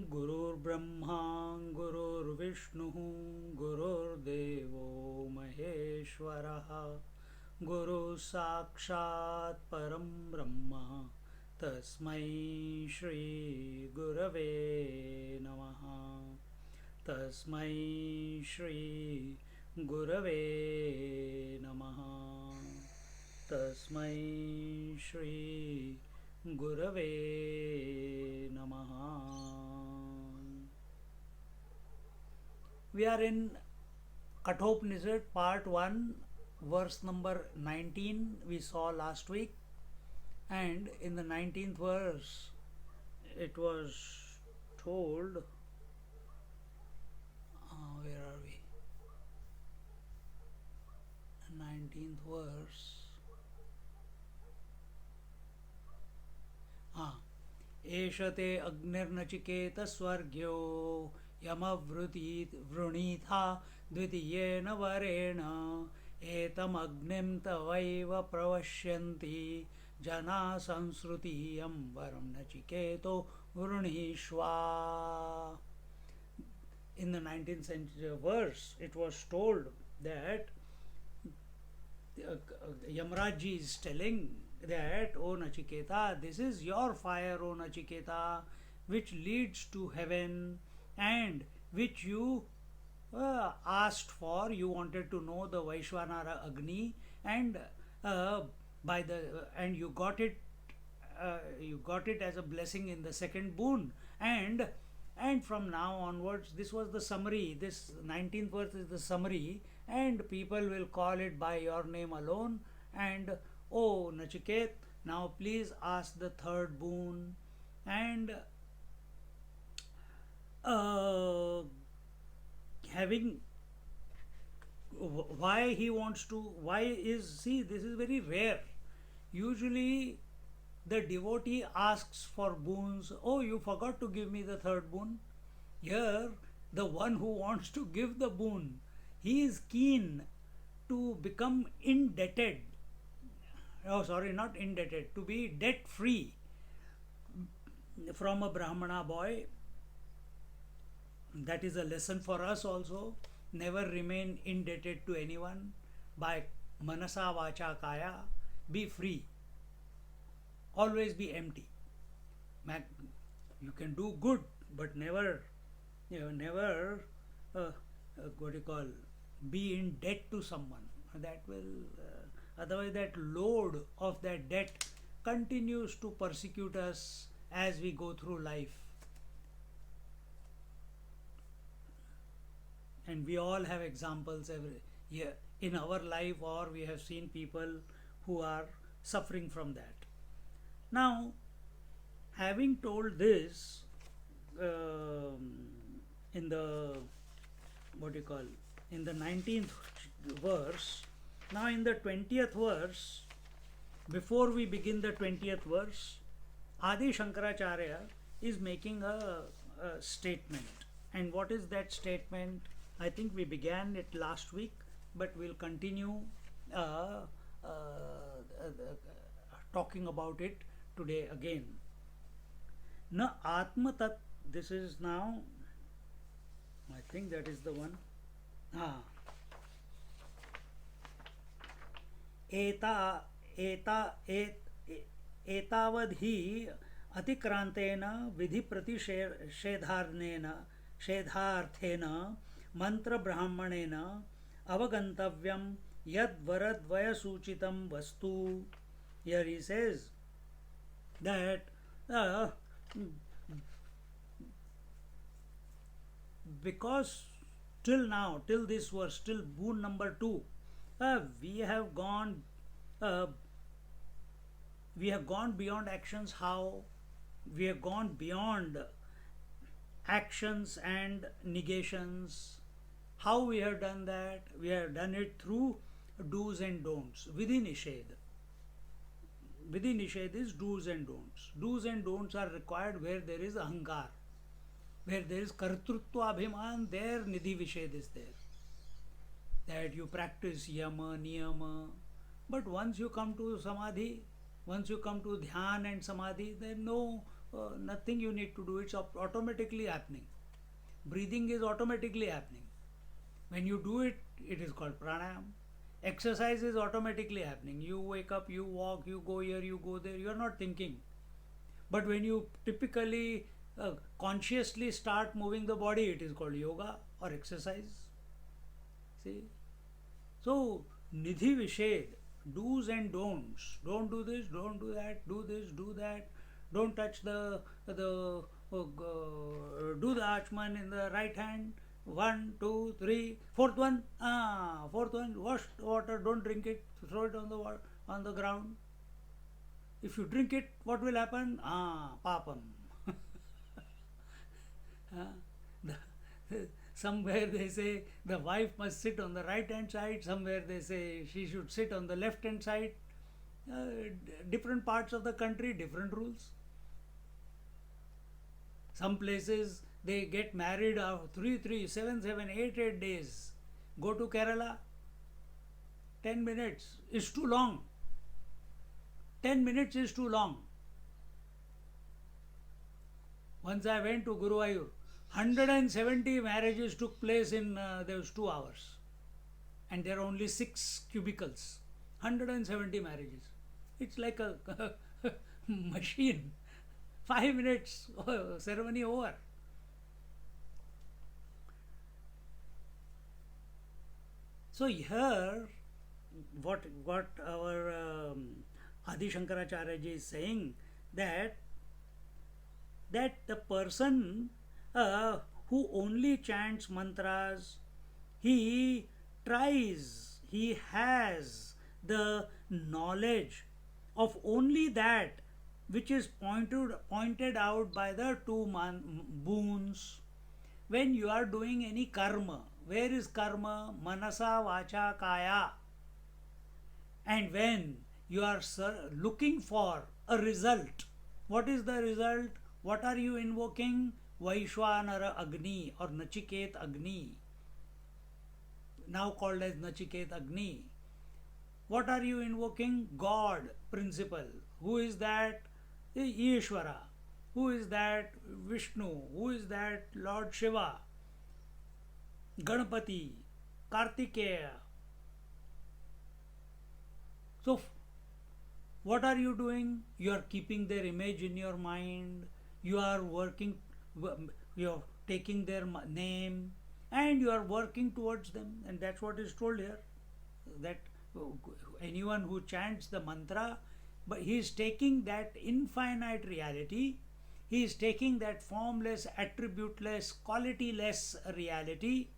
गुरुर्ब्रह्मा गुरुर्विष्णुः गुरुर्देवो महेश्वरः गुरुः साक्षात् परं ब्रह्म तस्मै श्रीगुरवे नमः तस्मै श्रीगुरवे नमः तस्मै श्रीगुरवे नमः. We are in Kathopanishad part 1 verse number 19 we saw last week, and in the 19th verse it was told, where are we, 19th verse, एषते अग्निर्नचिकेतस्वर्ग्यो यमवृणीथा द्वितीयेन वरेण एतमग्निं तवैव प्रवश्यन्ति जना संसृतीयं वरं नचिकेतो वृणीष्वा. In the 19th century verse, it was told that Yamraj is telling that, O Nachiketa, this is your fire, O Nachiketa, which leads to heaven and which you asked for. You wanted to know the Vaishwanara Agni, and and you got it. You got it as a blessing in the second boon, and from now onwards, this was the summary. This 19th verse is the summary, and people will call it by your name alone. And oh Nachiket, now please ask the third boon. And having why he wants to, why is, see, this is very rare. Usually the devotee asks for boons. Oh, you forgot to give me the third boon. Here, the one who wants to give the boon, he is keen to become indebted. Oh, sorry, not indebted, to be debt free from a Brahmana boy. That is a lesson for us also. Never remain indebted to anyone. By manasa vacha kaya, be free. Always be empty. You can do good, but never, what you call, be in debt to someone. That will, otherwise that load of that debt continues to persecute us as we go through life. And we all have examples every year in our life, or we have seen people who are suffering from that. Now, having told this, in the, what you call, in the 19th verse, now in the 20th verse, before we begin the 20th verse, Adi Shankaracharya is making a statement. And what is that statement? I think we began it last week, but we'll continue talking about it today again. Na Atma Tat, this is now, I think that is the one. एतावद्धि अतिक्रांतेन विधि प्रतिषेधार्थेन मंत्र ब्राह्मणेन अवगंतव्यम यद्वरद्वयसूचितं वस्तु. Here he says that because till now, till this verse, till boon number 2, we have gone beyond actions. How? We have gone beyond actions and negations. How we have done that? We have done it through do's and don'ts. Vidhi Nished. Vidhi Nished is do's and don'ts. Do's and don'ts are required where there is ahankar. Where there is kartrutva abhiman, there nidhi vished is there. That you practice yama, niyama. But once you come to samadhi, once you come to dhyan and samadhi, there no nothing you need to do, it's automatically happening. Breathing is automatically happening. When you do it, it is called pranayam. Exercise is automatically happening. You wake up, you walk, you go here, you go there, you are not thinking. But when you typically consciously start moving the body, it is called yoga or exercise. See? So, Nidhi Vishad, do's and don'ts. Don't do this, don't do that, do this, do that. Don't touch do the Achman in the right hand. One, two, three. Fourth one, fourth one, wash water, don't drink it, throw it on the ground. If you drink it, what will happen? Papam. Somewhere they say the wife must sit on the right hand side, somewhere they say she should sit on the left hand side. Different parts of the country, different rules. Some places they get married 3, 3, 7, 7, 8, 8 days. Go to Kerala, 10 minutes is too long. 10 minutes is too long. Once I went to Guruvayur, 170 marriages took place in those 2 hours. And there are only 6 cubicles. 170 marriages. It's like a machine. 5 minutes, ceremony over. So here, what our Adi Shankaracharya ji is saying, that the person who only chants mantras, he has the knowledge of only that which is pointed out by the two boons. When you are doing any karma, where is karma? Manasa, vacha, kaya. And when you are looking for a result, what is the result? What are you invoking? Vaishwanara Agni or Nachiket Agni, now called as Nachiket Agni. What are you invoking? God principle. Who is that? Ishvara. Who is that? Vishnu. Who is that? Lord Shiva. Ganapati. Kartikeya. So, what are you doing? You are keeping their image in your mind. You are working, you are taking their name, and you are working towards them. And that's what is told here. That anyone who chants the mantra, but he is taking that infinite reality, he is taking that formless, attributeless, qualityless reality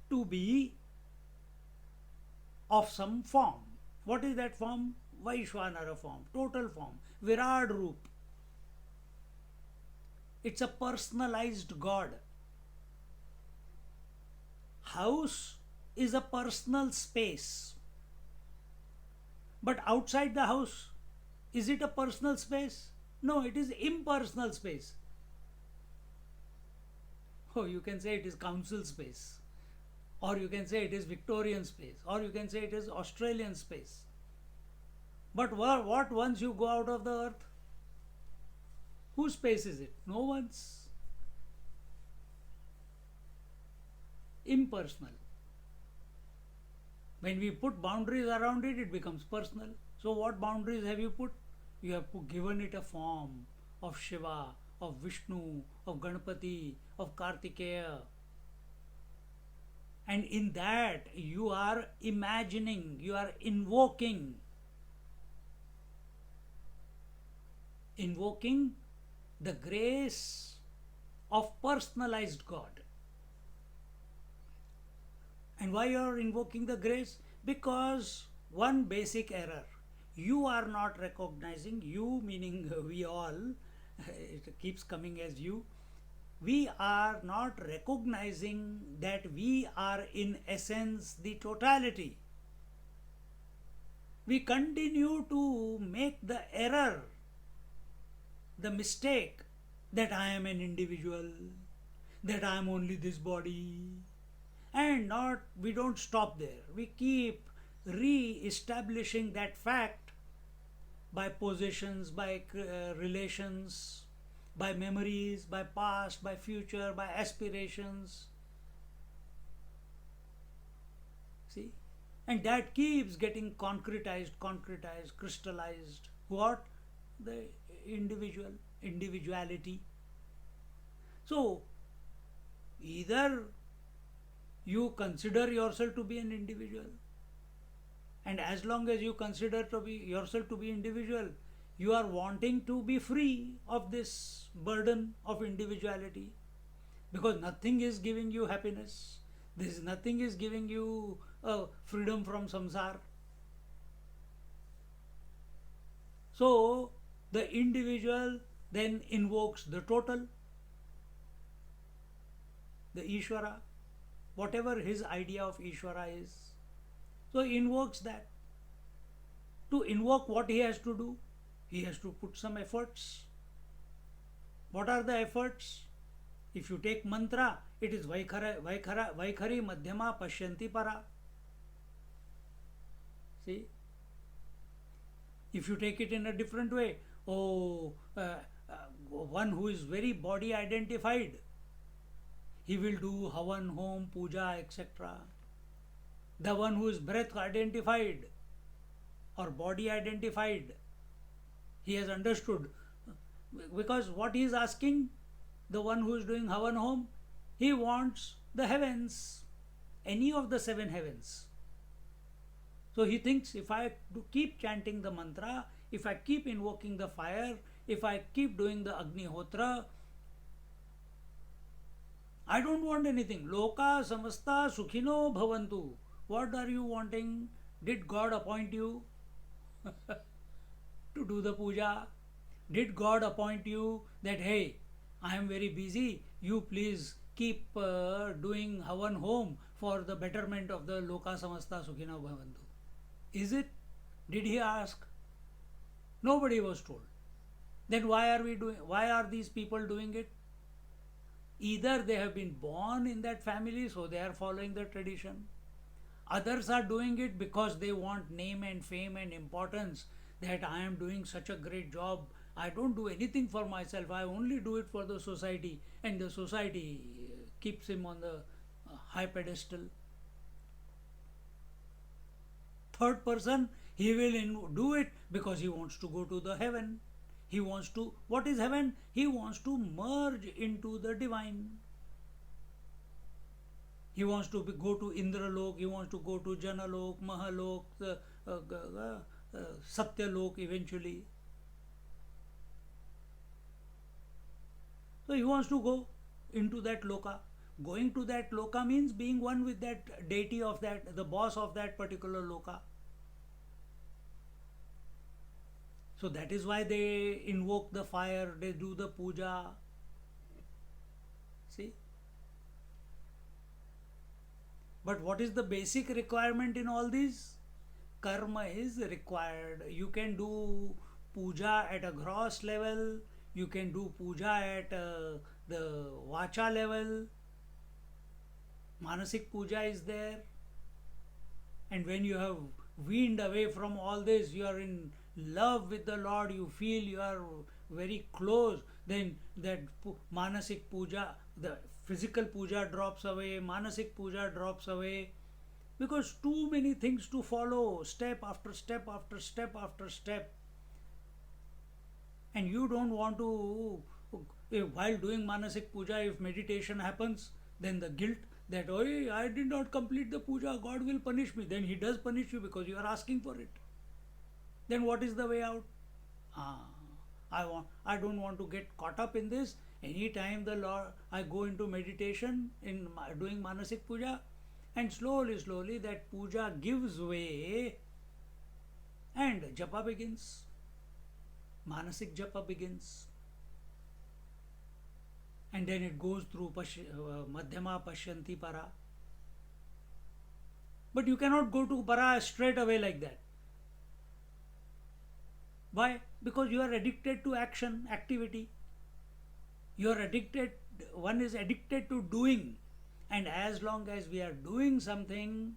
to be of some form. What is that form? Vaishwanara form, total form, Virat Roop. It's a personalized God. House is a personal space. But outside the house, is it a personal space? No, it is impersonal space. Oh, you can say it is council space. Or you can say it is Victorian space. Or you can say it is Australian space. But what once you go out of the earth? Whose space is it? No one's. Impersonal. When we put boundaries around it, it becomes personal. So what boundaries have you put? You have given it a form of Shiva, of Vishnu, of Ganapati, of Kartikeya. And in that you are imagining, you are invoking the grace of personalized God. And why you are invoking the grace? Because one basic error. You are not recognizing, you meaning we all, it keeps coming as you. We are not recognizing that we are in essence the totality. We continue to make the error, the mistake, that I am an individual, that I am only this body. And we don't stop there. We keep re-establishing that fact by possessions, by relations, by memories, by past, by future, by aspirations. See? And that keeps getting concretized, crystallized. What? The individuality. So, either you consider yourself to be an individual, and as long as you consider to be yourself to be individual, you are wanting to be free of this burden of individuality, because nothing is giving you happiness. This nothing is giving you freedom from samsara. So the individual then invokes the total, the Ishvara, whatever his idea of Ishvara is. So he invokes that. To invoke, what he has to do? He has to put some efforts. What are the efforts? If you take mantra, it is Vaikhari Madhyama Pashyanti Para. See? If you take it in a different way, one who is very body identified, he will do Havan, Home, Puja, etc. The one who is breath identified or body identified, he has understood. Because what he is asking, the one who is doing Havan Home, he wants the heavens, any of the seven heavens. So he thinks, if I keep chanting the mantra, if I keep invoking the fire, if I keep doing the Agnihotra, I don't want anything. Loka samasta sukhino bhavantu. What are you wanting? Did God appoint you to do the puja? Did God appoint you that, hey, I am very busy, you please keep doing Havan Home for the betterment of the Loka Samasta Sukhino Bhavantu? Is it? Did he ask? Nobody was told. Then why are these people doing it? Either they have been born in that family, so they are following the tradition. Others are doing it because they want name and fame and importance, that I am doing such a great job. I don't do anything for myself. I only do it for the society, and the society keeps him on the high pedestal. Third person, he will do it because he wants to go to the heaven. He wants to, what is heaven? He wants to merge into the divine. He wants to go to Indralok, he wants to go to Janalok, Mahalok, Satyalok eventually. So he wants to go into that loka. Going to that loka means being one with that deity of that, the boss of that particular loka. So that is why they invoke the fire, they do the puja. See? But what is the basic requirement in all these? Karma is required. You can do puja at a gross level, you can do puja at the vacha level. Manasik puja is there. And when you have weaned away from all this, you are in love with the Lord, you feel you are very close, then that Manasik puja, the physical puja drops away, Manasik puja drops away, because too many things to follow, step after step after step after step. And you don't want to, while doing Manasik puja, if meditation happens, then the guilt that, oh, I did not complete the puja, God will punish me. Then he does punish you because you are asking for it. Then what is the way out? I don't want to get caught up in this. Anytime the Lord, I go into meditation in doing Manasik puja, and slowly that puja gives way and japa begins. Manasik japa begins. And then it goes through Madhyama Pashyanti Para. But you cannot go to Para straight away like that. Why? Because you are addicted to action, activity. You are addicted, one is addicted to doing. And as long as we are doing something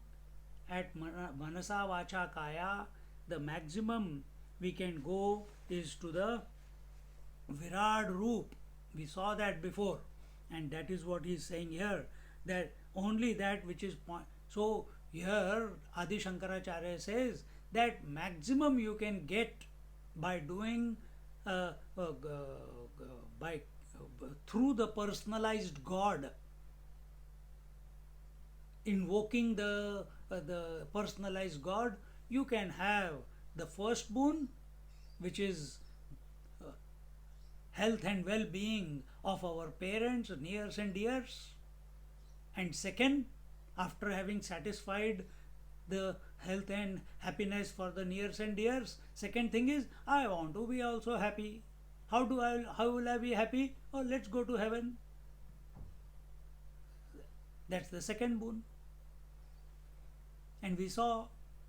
at Manasa Vacha Kaya, the maximum we can go is to the Virat Roop. We saw that before, and that is what he is saying here, that only that which is point. So here Adi Shankaracharya says that maximum you can get by doing uh, uh, by through the personalized God, invoking the personalized God, you can have the first boon, which is health and well-being of our parents, nears and dears. And second, after having satisfied the health and happiness for the nears and dears, second thing is I want to be also happy. How will I be happy? Oh, let's go to heaven. That's the second boon. And we saw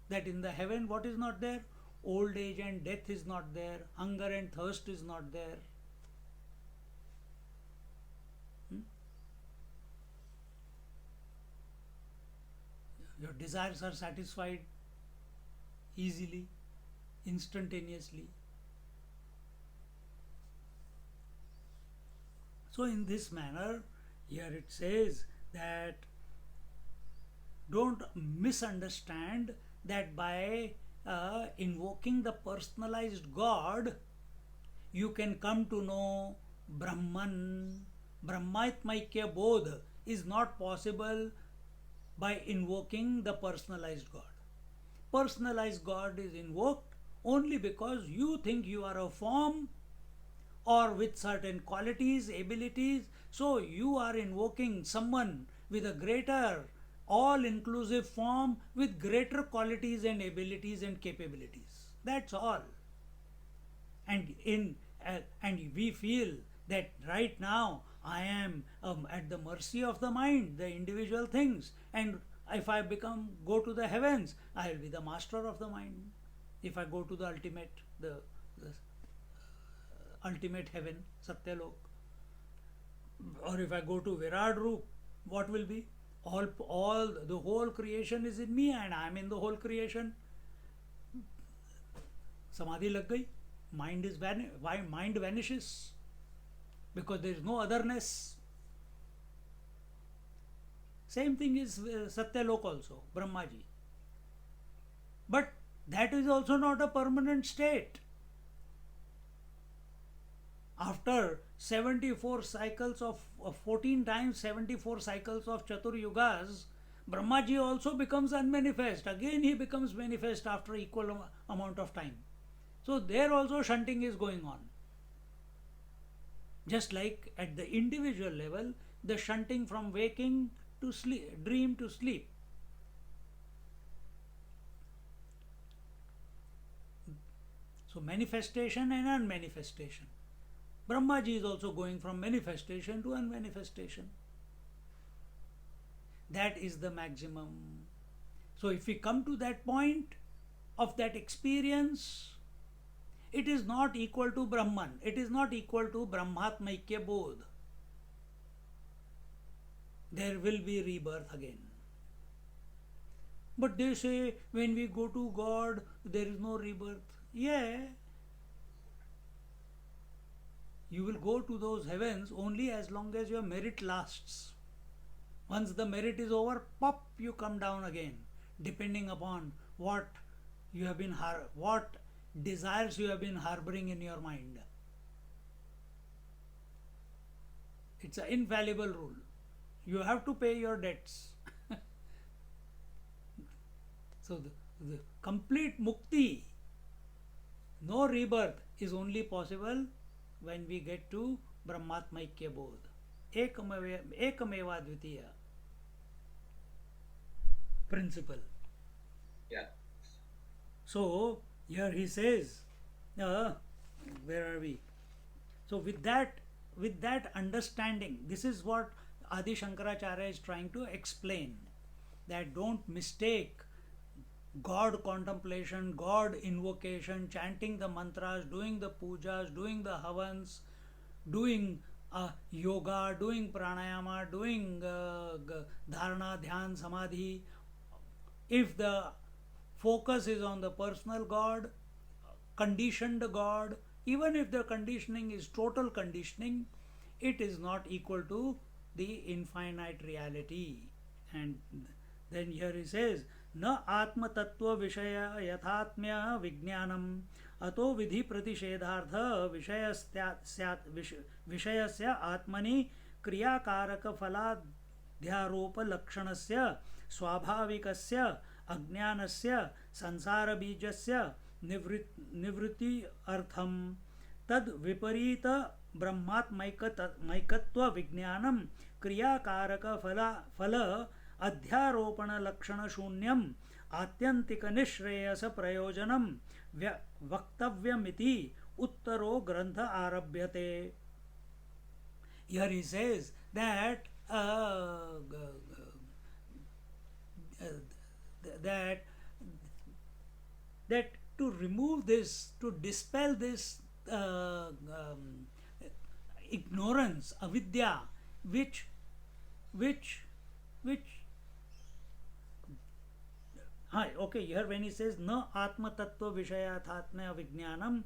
that in the heaven, what is not there? Old age and death is not there. Hunger and thirst is not there. Your desires are satisfied easily, instantaneously. So, in this manner, here it says that don't misunderstand that by invoking the personalized God, you can come to know Brahman. Brahmaitmaikya Bodh is not possible by invoking the personalized God. Personalized God is invoked only because you think you are a form or with certain qualities, abilities. So you are invoking someone with a greater, all inclusive form with greater qualities and abilities and capabilities. That's all. And we feel that right now I am at the mercy of the mind, the individual things, and if I go to the heavens, I will be the master of the mind. If I go to the the ultimate heaven, Satyalok, or if I go to Virat Roop, what will be? All the whole creation is in me, and I am in the whole creation. Samadhi lag gayi. Why mind vanishes? Because there is no otherness. Same thing is Satyalok also, Brahmaji. But that is also not a permanent state. After 74 cycles of 14 times 74 cycles of Chatur Yugas, Brahmaji also becomes unmanifest. Again he becomes manifest after equal amount of time. So there also shunting is going on. Just like at the individual level, the shunting from waking to sleep, dream to sleep. So manifestation and unmanifestation. Brahmaji is also going from manifestation to unmanifestation. That is the maximum. So if we come to that point of that experience, it is not equal to Brahman. It is not equal to Brahmatmaikya Bodh. There will be rebirth again. But they say when we go to God, there is no rebirth. Yeah. You will go to those heavens only as long as your merit lasts. Once the merit is over, pop, you come down again, depending upon what desires you have been harboring in your mind. It's an infallible rule. You have to pay your debts. So the complete mukti, no rebirth, is only possible when we get to Brahmatmaikya Bodh. Ekameva Dvitiya principle. Yeah. So here he says, where are we? So with that understanding, this is what Adi Shankaracharya is trying to explain. That don't mistake God contemplation, God invocation, chanting the mantras, doing the pujas, doing the havans, doing yoga, doing pranayama, doing dharana, dhyan, samadhi. If the focus is on the personal God, conditioned God, even if the conditioning is total conditioning, it is not equal to the infinite reality. And then here he says, न आत्म तत्व विषय यथात्म्य विज्ञानम अतो विधि प्रतिषेधार्थ विषयस्य आत्मनि क्रियाकारक फलाध्यारोप लक्षणस्य स्वाभाविकस्य अज्ञानस्य संसार बीजस्य निवृत्ति अर्थम तद विपरीत ब्रह्मात्मैकत्व विज्ञानम क्रियाकारक फल अध्यारोपण लक्षण शून्यम आत्यंतिक निश्रेयस प्रयोजनम वक्तव्यमिति उत्तरो ग्रंथ आरभ्यते. Here he says that that that to remove this, to dispel this ignorance, avidya, which okay, here when he says na atma tattva vishayathatmya vijnanam,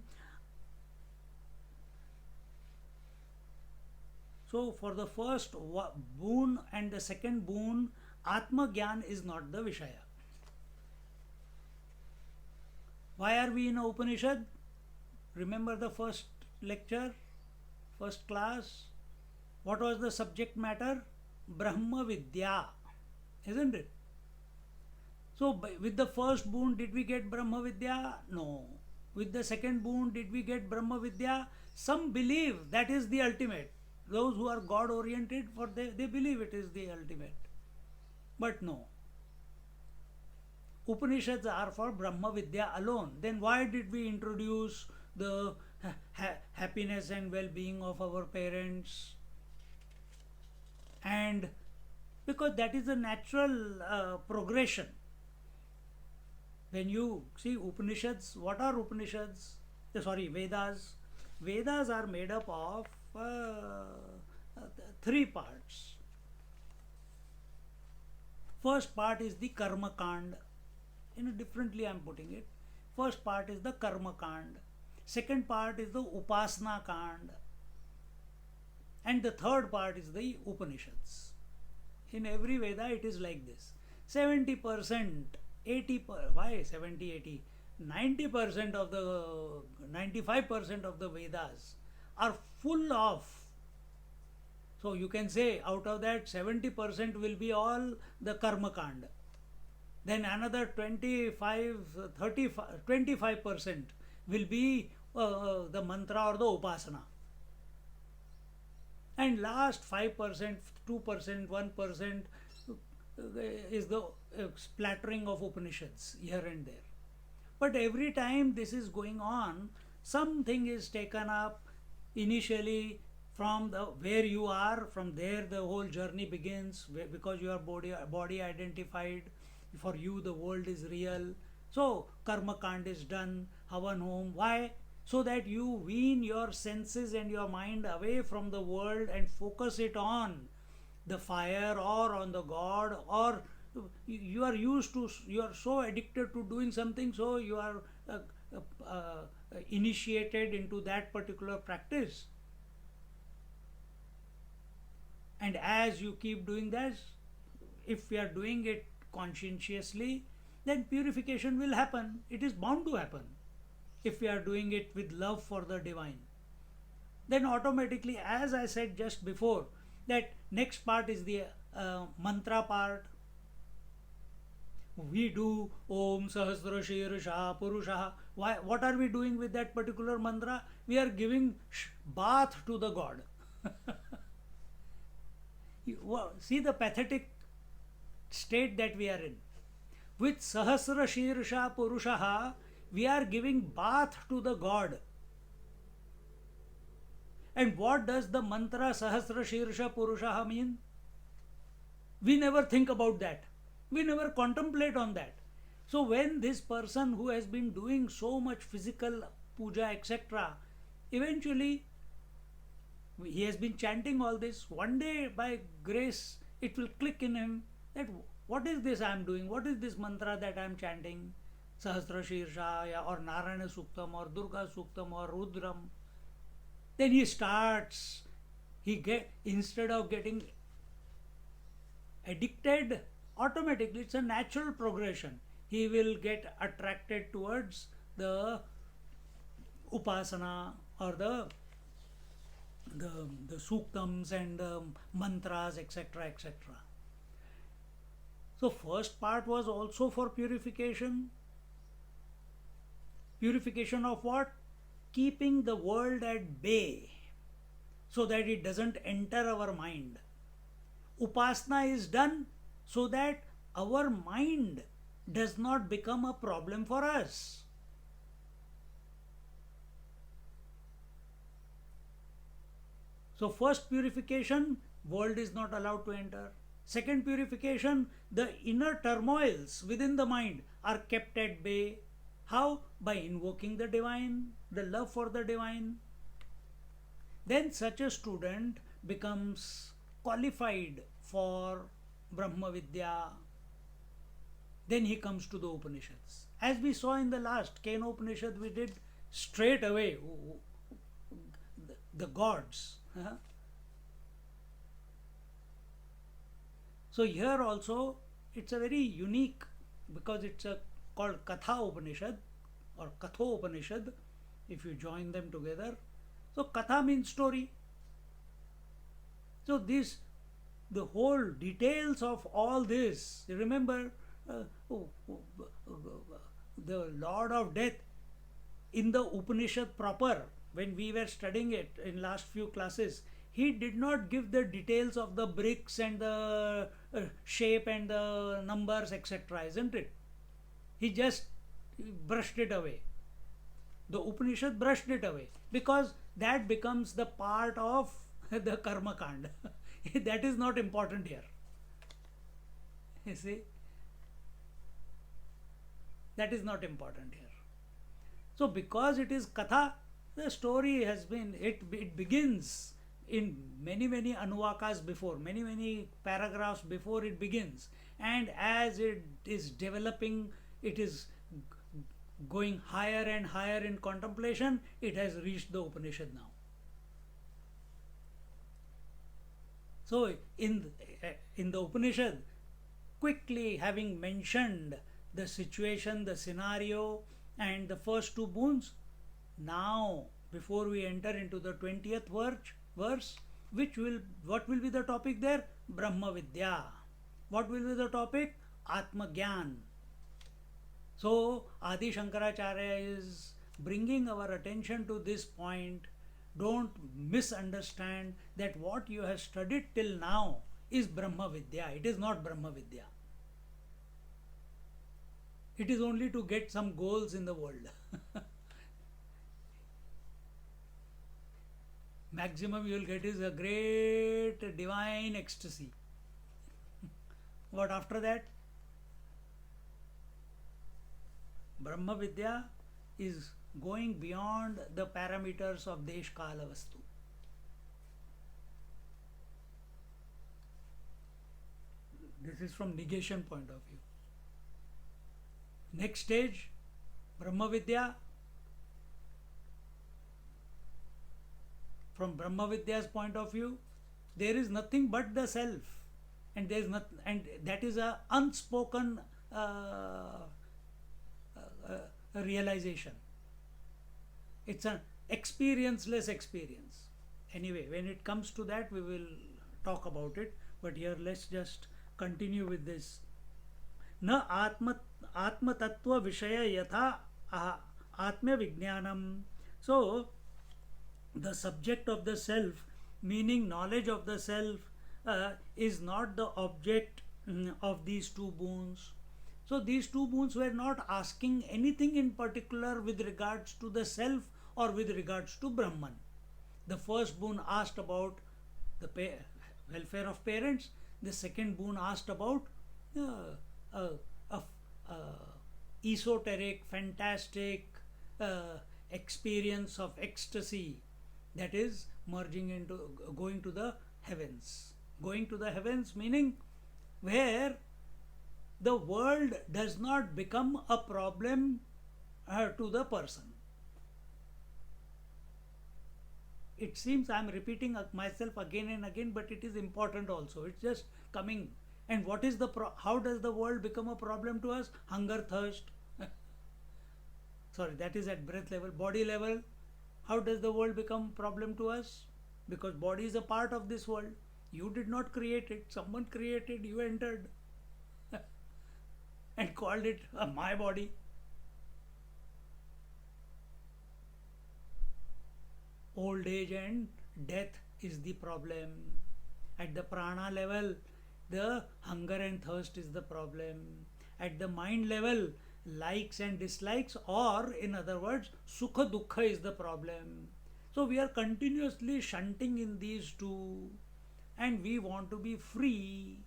so for the first boon and the second boon, atma gyan is not the vishaya. Why are we in Upanishad? Remember the first lecture, first class? What was the subject matter? Brahma Vidya, isn't it? So with the first boon, did we get Brahma Vidya? No. With the second boon, did we get Brahma Vidya? Some believe that is the ultimate. Those who are God oriented, they believe it is the ultimate. But no. Upanishads are for Brahma Vidya alone. Then why did we introduce the happiness and well-being of our parents? And because that is a natural progression. When you see Upanishads, what are Upanishads? Sorry, Vedas. Vedas are made up of three parts. First part is the Karma Kand. Differently I am putting it. First part is the Karma Kand. Second part is the Upasana Kand. And the third part is the Upanishads. In every Veda it is like this. 70%, 80%, why 70, 80? 90% of the, 95% of the Vedas are full of. So you can say out of that 70% will be all the Karma Kand. Then another 25% will be the mantra or the upasana. And last 5%, 2%, 1% is the splattering of Upanishads here and there. But every time this is going on, something is taken up initially from where you are. From there the whole journey begins, because you are body identified. For you the world is real. So Karma Kand is done, Havan Home. Why? So that you wean your senses and your mind away from the world and focus it on the fire or on the God, or you are so addicted to doing something, so you are initiated into that particular practice. And as you keep doing that, if we are doing it conscientiously, then purification will happen. It is bound to happen. If we are doing it with love for the divine, then automatically, as I said just before, that next part is the mantra part. We do Om Sahasra Shirsha Purusha. Why? What are we doing with that particular mantra? We are giving bath to the God. See the pathetic state that we are in. With Sahasra Shirsha Purusha, we are giving bath to the God. And what does the mantra Sahasra Shirsha Purusha mean? We never think about that. We never contemplate on that. So when this person who has been doing so much physical puja, etc., eventually he has been chanting all this, one day by grace it will click in him that what is this I am doing? What is this mantra that I am chanting? Sahasra Shirsha or Narayana Suktam or Durga Suktam or Rudram. Then he starts, instead of getting addicted, automatically it's a natural progression. He will get attracted towards the upasana or the suktams and the mantras, etc., etc. So first part was also for purification. Purification of what? Keeping the world at bay so that it doesn't enter our mind. Upasana is done so that our mind does not become a problem for us. So first purification, world is not allowed to enter. Second purification, the inner turmoils within the mind are kept at bay. How? By invoking the divine, the love for the divine. Then such a student becomes qualified for Brahma Vidya. Then he comes to the Upanishads. As we saw in the last Kena Upanishad, we did straight away the gods. So here also it's a very unique, because it's called Katha Upanishad or Katho Upanishad if you join them together. So Katha means story. So the whole details of all this, remember the Lord of Death in the Upanishad proper, when we were studying it in last few classes, he did not give the details of the bricks and the shape and the numbers, etc., isn't it? He just brushed it away. The Upanishad brushed it away because that becomes the part of the Karma Kand. That is not important here. You see? That is not important here. So because it is Katha, the story has been, it begins in many anuvakas before, many paragraphs before it begins. And as it is developing, it is going higher and higher in contemplation, it has reached the Upanishad now. So in the Upanishad, quickly having mentioned the situation, the scenario, and the first two boons, now before we enter into the 20th verse, what will be the topic there? Brahma Vidya. What will be the topic? Atma Gyan. So Adi Shankaracharya is bringing our attention to this point. Don't misunderstand that what you have studied till now is Brahma Vidya. It is not Brahma Vidya. It is only to get some goals in the world. Maximum you will get is a great divine ecstasy. What after that? Brahma Vidya is going beyond the parameters of Desh Kala Vastu. This is from negation point of view. Next stage, Brahma Vidya. From Brahma Vidya's point of view, there is nothing but the self, and there is not, and that is a unspoken realization. It's an experienceless experience. Anyway, when it comes to that, we will talk about it. But here, let's just continue with this. न आत्म तत्व विषय यथा आत्म विज्ञानम. So the subject of the self, meaning knowledge of the self, is not the object of these two boons. So these two boons were not asking anything in particular with regards to the self or with regards to Brahman. The first boon asked about the welfare of parents. The second boon asked about esoteric, fantastic experience of ecstasy, that is merging into, going to the heavens. Going to the heavens meaning where the world does not become a problem to the person. It seems I'm repeating myself again and again, but it is important also. It's just coming. And what is the how does the world become a problem to us? Hunger, thirst. Sorry, that is at breath level. Body level, how does the world become problem to us? Because body is a part of this world. You did not create it. Someone created. You entered and called it my body. Old age and death is the problem. At the prana level, the hunger and thirst is the problem. At the mind level, likes and dislikes, or in other words, sukha dukkha is the problem. So we are continuously shunting in these two, and we want to be free.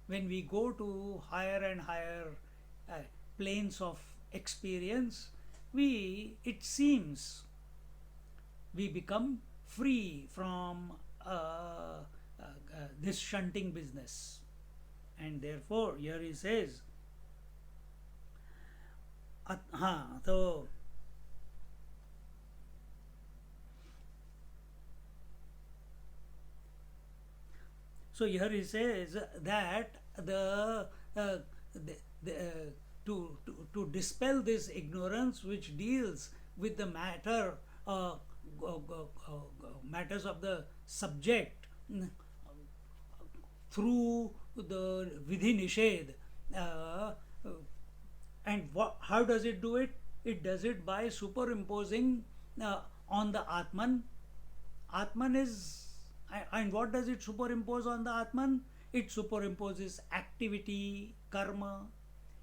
When we go to higher and higher uh, planes of experience, it seems we become free from this shunting business. And therefore, here he says, so here he says that to dispel this ignorance which deals with the uh, matters of the subject through the vidhi nished, and how does it do it? It does it by superimposing on the Atman. Atman is, and what does it superimpose on the Atman? It superimposes activity, karma,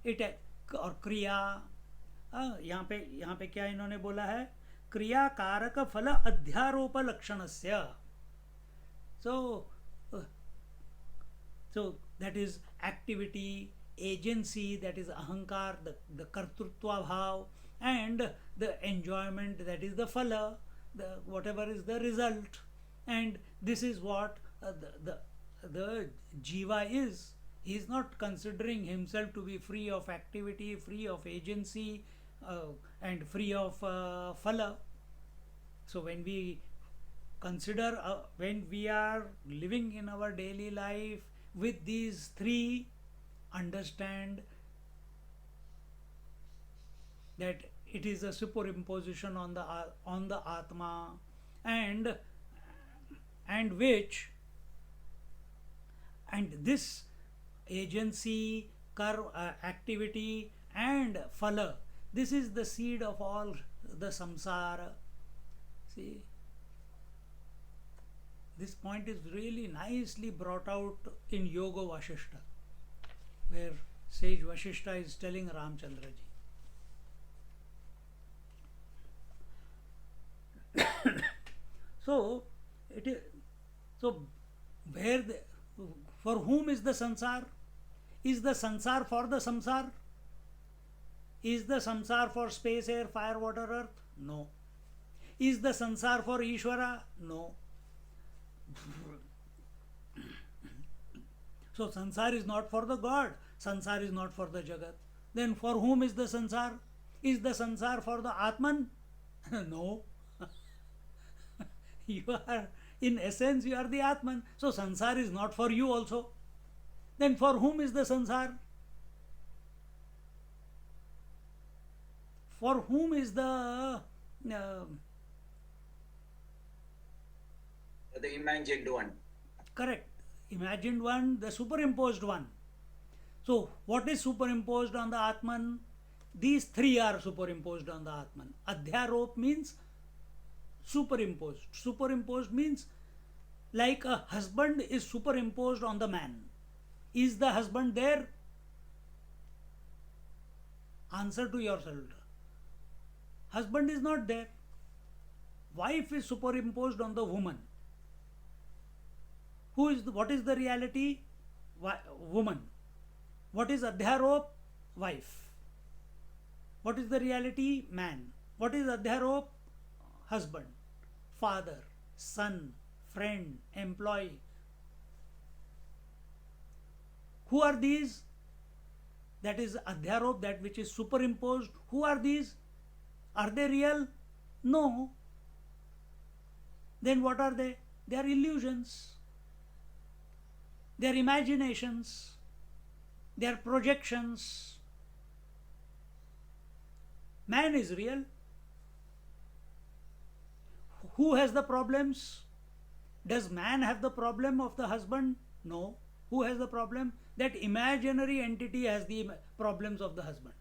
it और क्रिया. यहाँ पे क्या इन्होंने बोला है? क्रिया कारक फल अध्यारोप लक्षणस्य. So that is activity, agency, that is ahankar, the kartrutva bhav, and the enjoyment, that is the phala, whatever is the result. And this is what the jiva is. He is not considering himself to be free of activity, free of agency, and free of phala. So when we consider, when we are living in our daily life with these three, understand that it is a superimposition on the Atma, and this agency, activity and phala, this is the seed of all the samsara. See, this point is really nicely brought out in Yoga Vashishta, where sage Vashishta is telling Ramchandra ji. So it is, so where for whom is the sansar? Is the sansar for the samsar? Is the samsar for space, air, fire, water, earth? No. Is the sansar for Ishvara? No. So sansar is not for the God. Sansar is not for the Jagat. Then for whom is the sansar? Is the sansar for the Atman? No. You are, in essence, you are the Atman. So sansar is not for you also. Then for whom is the sansar? For whom is the imagined one? Correct. Imagined one, the superimposed one. So what is superimposed on the Atman? These three are superimposed on the Atman. Adhyarop means superimposed. Superimposed means like a husband is superimposed on the man. Is the husband there? Answer to yourself. Husband is not there. Wife is superimposed on the woman. What is the reality? Woman. What is adhyarop? Wife. What is the reality? Man. What is adhyarop? Husband, father, son, friend, employee. Who are these? That is adhyarop, that which is superimposed. Who are these? Are they real? No. Then what are they? They are illusions. They are imaginations. They are projections. Man is real. Who has the problems? Does man have the problem of the husband? No. Who has the problem? That imaginary entity has the problems of the husband.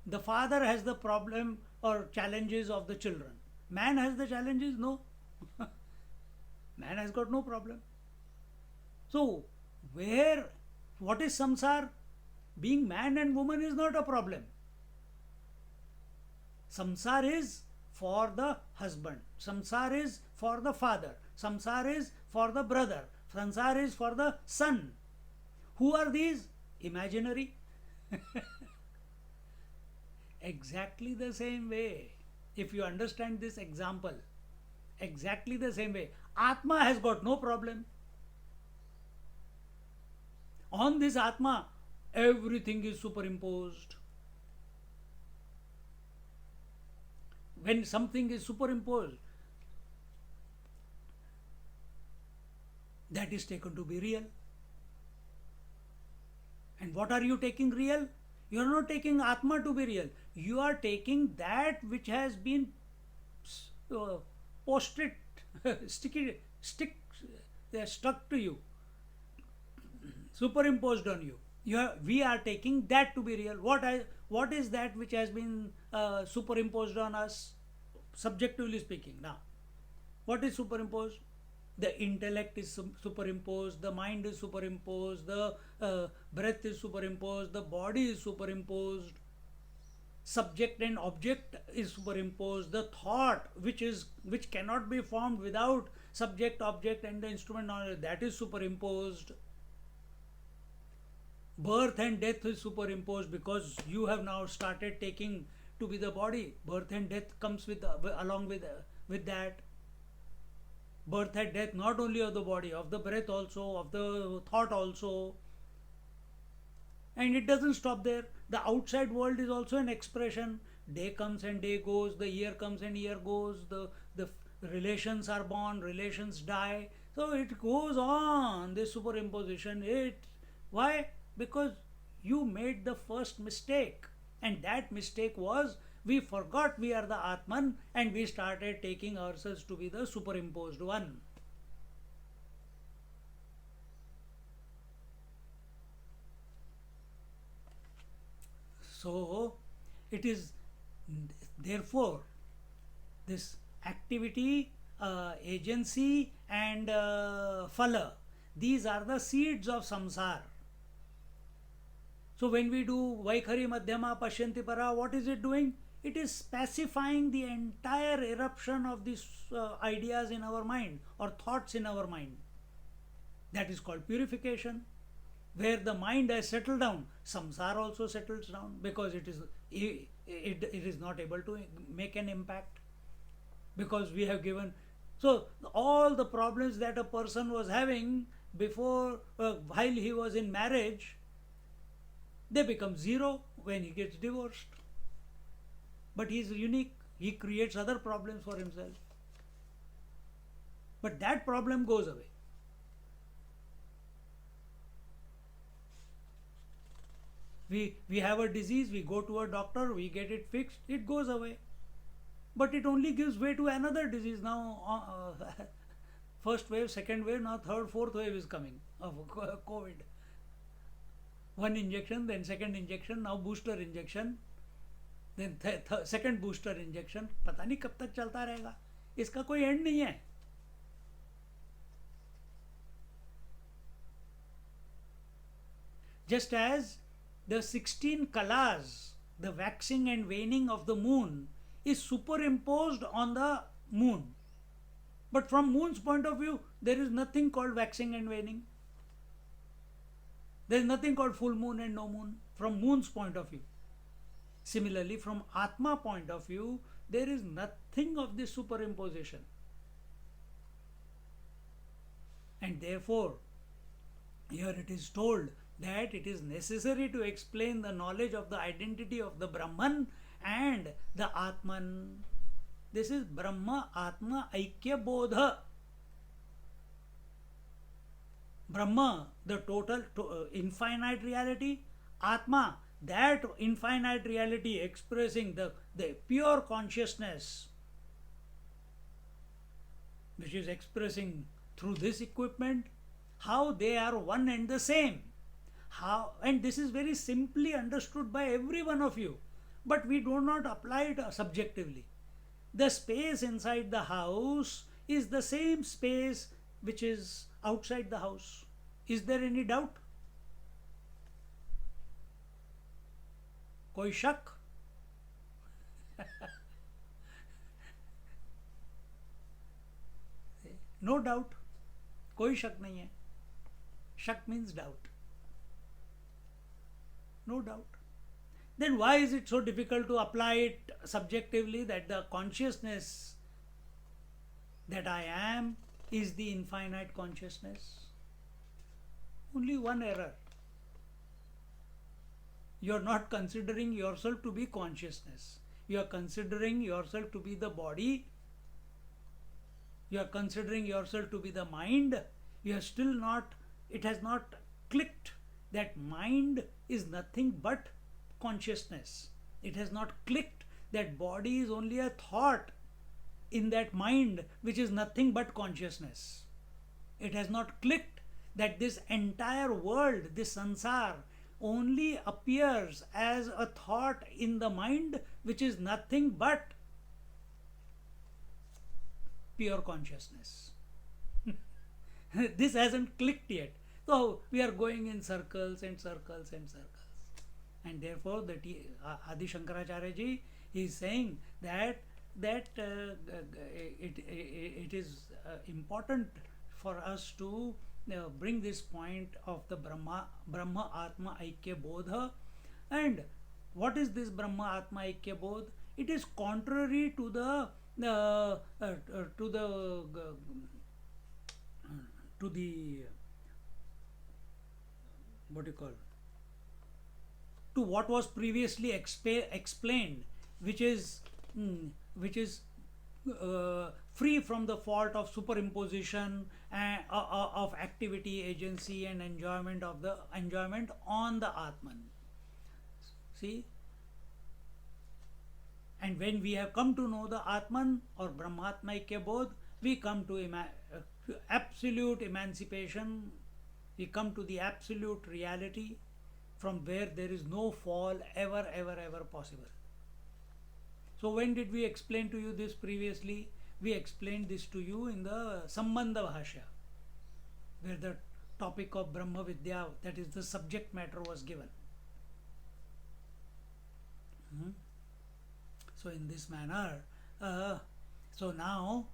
The father has the problem or challenges of the children. Man has the challenges? No. Man has got no problem. So, what is samsar? Being man and woman is not a problem. Samsar is for the husband. Samsar is for the father. Samsar is for the brother. Samsar is for the son. Who are these? Imaginary. Exactly the same way. If you understand this example, exactly the same way. Atma has got no problem. On this Atma, everything is superimposed. When something is superimposed, that is taken to be real. And what are you taking real? You are not taking Atma to be real. You are taking that which has been posted, stuck to you, superimposed on you. We are taking that to be real. What is that which has been superimposed on us, subjectively speaking? Now, what is superimposed? The intellect is superimposed, the mind is superimposed, the breath is superimposed, the body is superimposed, subject and object is superimposed, the thought which cannot be formed without subject, object and the instrument knowledge, that is superimposed. Birth and death is superimposed because you have now started taking to be the body. Birth and death comes along with that. Birth and death not only of the body, of the breath also, of the thought also. And it doesn't stop there. The outside world is also an expression. Day comes and day goes, the year comes and year goes, the relations are born, relations die. So it goes on, this superimposition. Why? Because you made the first mistake. And that mistake was, we forgot we are the Atman and we started taking ourselves to be the superimposed one. So, it is therefore this activity, agency and phala, these are the seeds of samsara. So when we do Vaikhari Madhyama Pashyanti Para, what is it doing? It is pacifying the entire eruption of these ideas in our mind or thoughts in our mind. That is called purification. Where the mind has settled down, samsara also settles down because it is not able to make an impact because we have given. So all the problems that a person was having before, while he was in marriage, they become zero when he gets divorced. But he is unique. He creates other problems for himself. But that problem goes away. We have a disease, we go to a doctor, we get it fixed, it goes away. But it only gives way to another disease now. First wave, second wave, now third, fourth wave is coming of COVID. One injection, then second injection, now booster injection, then second booster injection. पता नहीं कब तक चलता रहेगा, इसका कोई and नहीं है. Just as the 16 kalas, the waxing and waning of the moon is superimposed on the moon. But from moon's point of view, there is nothing called waxing and waning. There is nothing called full moon and no moon from moon's point of view. Similarly, from Atma point of view, there is nothing of this superimposition. And therefore, here it is told that it is necessary to explain the knowledge of the identity of the Brahman and the Atman. This is Brahma Atma Aikya Bodha. Brahma, the total infinite reality, Atma, that infinite reality expressing the pure consciousness, which is expressing through this equipment, how they are one and the same. How, and this is very simply understood by every one of you, but we do not apply it subjectively. The space inside the house is the same space which is outside the house. Is there any doubt? कोई शक? No doubt. कोई शक नहीं है. Shak means doubt. No doubt. Then why is it so difficult to apply it subjectively, that the consciousness that I am is the infinite consciousness? Only one error. You are not considering yourself to be consciousness. You are considering yourself to be the body. You are considering yourself to be the mind. You are still not, it has not clicked that mind is nothing but consciousness. It has not clicked that body is only a thought in that mind which is nothing but consciousness. It has not clicked that this entire world, this sansar, only appears as a thought in the mind which is nothing but pure consciousness. This hasn't clicked yet. So we are going in circles and circles and circles. And therefore, the Adi Shankaracharya ji is saying that it is important for us to bring this point of the Brahma Atma Aikya Bodha. And what is this Brahma Atma Aikya Bodh? It is contrary to the what do you call, to what was previously explained, which is free from the fault of superimposition of activity, agency, and enjoyment on the Atman. See, and when we have come to know the Atman or Brahmatmaikya Bodh, we come to absolute emancipation. We come to the absolute reality from where there is no fall ever possible. So when did we explain to you this previously? We explained this to you in the Sambandha Bhashya, where the topic of Brahma Vidya, that is the subject matter, was given. So in this manner, so now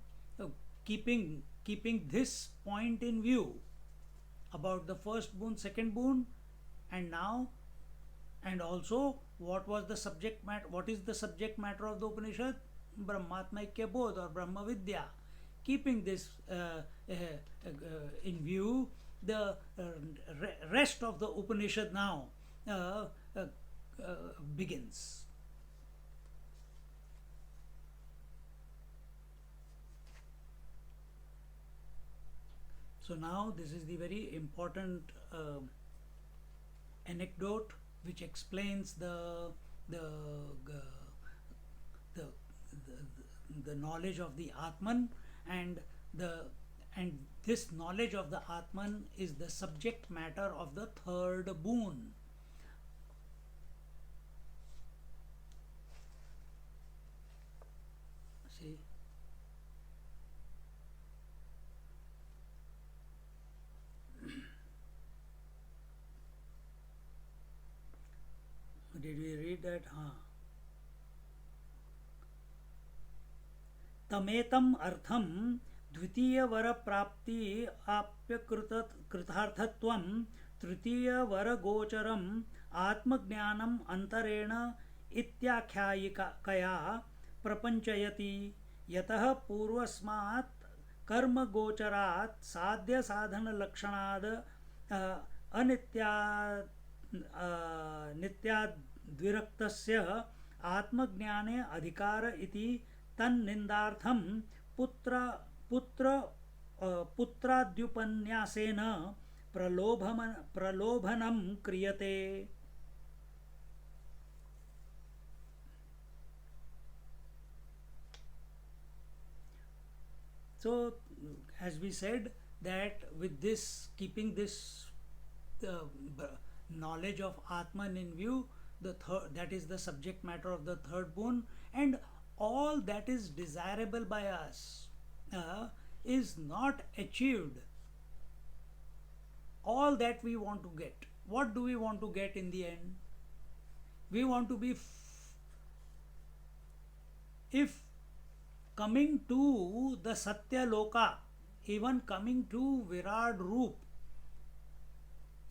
keeping this point in view about the first boon, second boon, and now, and also what was the subject matter, what is the subject matter of the Upanishad? Brahmatmaikya Bodh or Brahma Vidya. Keeping this in view, the rest of the Upanishad now begins. So now this is the very important anecdote which explains the knowledge of the Atman, and this knowledge of the Atman is the subject matter of the third boon. See, did we read that? तमेतम अर्थम द्वितीय वर प्राप्ति आप्यकृत कृतार्थत्वं तृतीय वर गोचरम आत्मज्ञानम अंतरेण इत्याख्यायिकया प्रपंचयति, यतः पूर्वस्मात् कर्म गोचरात् साध्य साधन लक्षणाद अनित्या नित्याद्विरक्तस्य आत्मज्ञाने अधिकार इति तन्निन्दार्थं पुत्र पुत्र पुत्राद्युपन्यासेन प्रलोभनं क्रियते. So, as we said, that with this, keeping this uh, knowledge of Atman in view, the third, that is the subject matter of the third boon, and all that is desirable by us is not achieved. All that we want to get. What do we want to get in the end? We want to be, if coming to the Satya Loka, even coming to Virat Roop,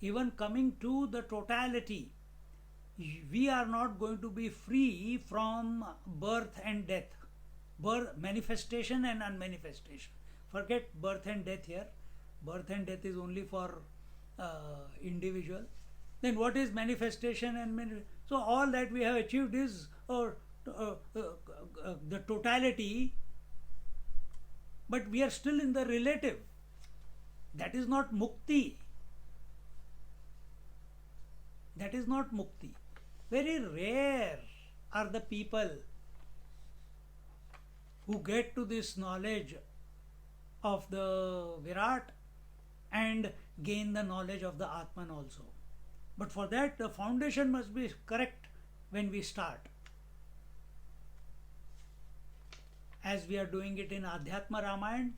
even coming to the totality, we are not going to be free from birth and death, birth, manifestation and unmanifestation. Forget birth and death here. Birth and death is only for individual. Then what is manifestation and so all that we have achieved is the totality, but we are still in the relative. That is not mukti. That is not mukti. Very rare are the people who get to this knowledge of the Virat and gain the knowledge of the Atman also. But for that, the foundation must be correct when we start. As we are doing it in Adhyatma Ramayana,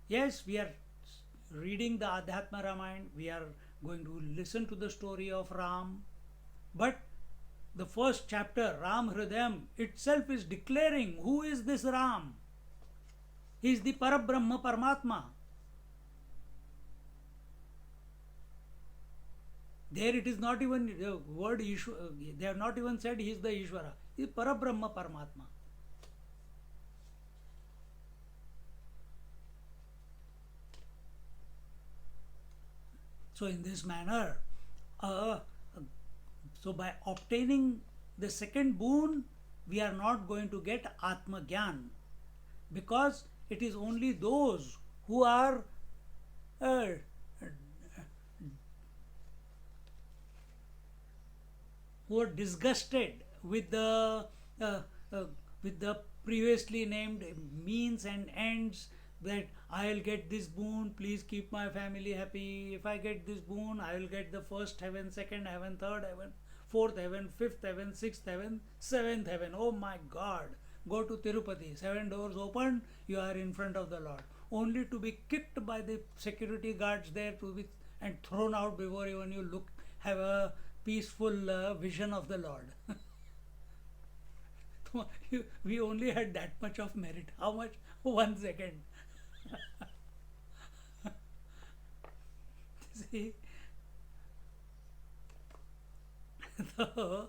yes, we are reading the Adhyatma Ramayana, we are going to listen to the story of Ram, but the first chapter, Ram Hridayam, itself is declaring who is this Ram. He is the Parabrahma Paramatma. There it is not even the word Ishwara, they have not even said he is the Ishvara. He is Parabrahma Paramatma. So in this manner, so by obtaining the second boon, we are not going to get Atma Gyan, because it is only those who are disgusted with the previously named means and ends, that I'll get this boon, please keep my family happy. If I get this boon, I will get the first heaven, second heaven, third heaven, fourth heaven, fifth heaven, sixth heaven, seventh heaven. Oh my God! Go to Tirupati, 7 doors open, you are in front of the Lord. Only to be kicked by the security guards there, to be and thrown out before even you look, have a peaceful vision of the Lord. We only had that much of merit. How much? 1 second. See? So,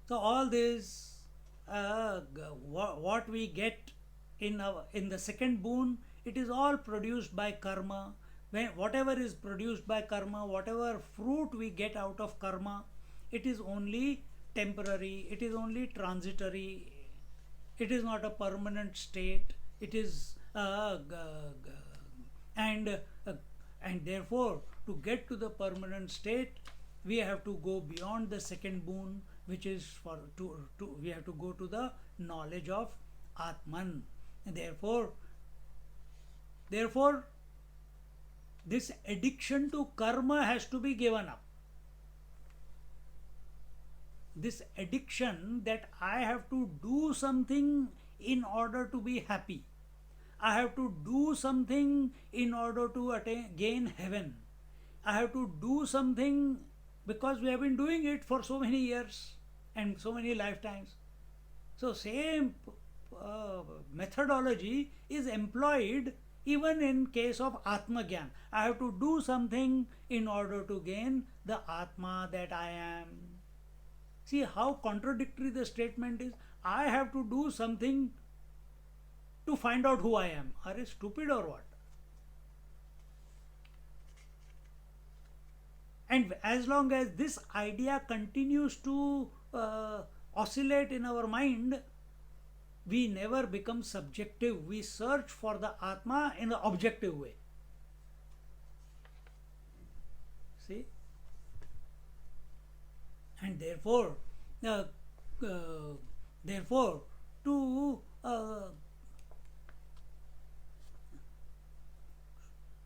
so all this, what we get in the second boon, it is all produced by karma. When whatever is produced by karma, whatever fruit we get out of karma, it is only temporary, it is only transitory, it is not a permanent state. It is and therefore, to get to the permanent state, we have to go beyond the second boon, which is we have to go to the knowledge of Atman. And therefore, this addiction to karma has to be given up. This addiction that I have to do something in order to be happy, I have to do something in order to gain heaven, I have to do something because we have been doing it for so many years and so many lifetimes. So same methodology is employed Even in case of Atma Gyan, I have to do something in order to gain the Atma that I am. See how contradictory the statement is. I have to do something to find out who I am. Are you stupid or what? And as long as this idea continues to oscillate in our mind, we never become subjective. We search for the Atma in an objective way. See? And uh, uh, therefore, to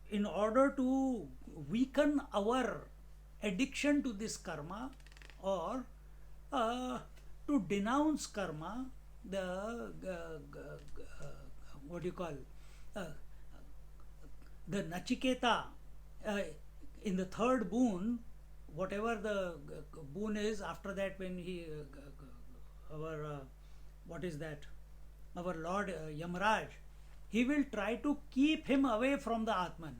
in order to weaken our addiction to this karma, or uh, to denounce karma, the what do you call, uh, the Nachiketa, uh, in the third boon, whatever the boon is after that, when he our what is that, our Lord Yamraj, he will try to keep him away from the Atman.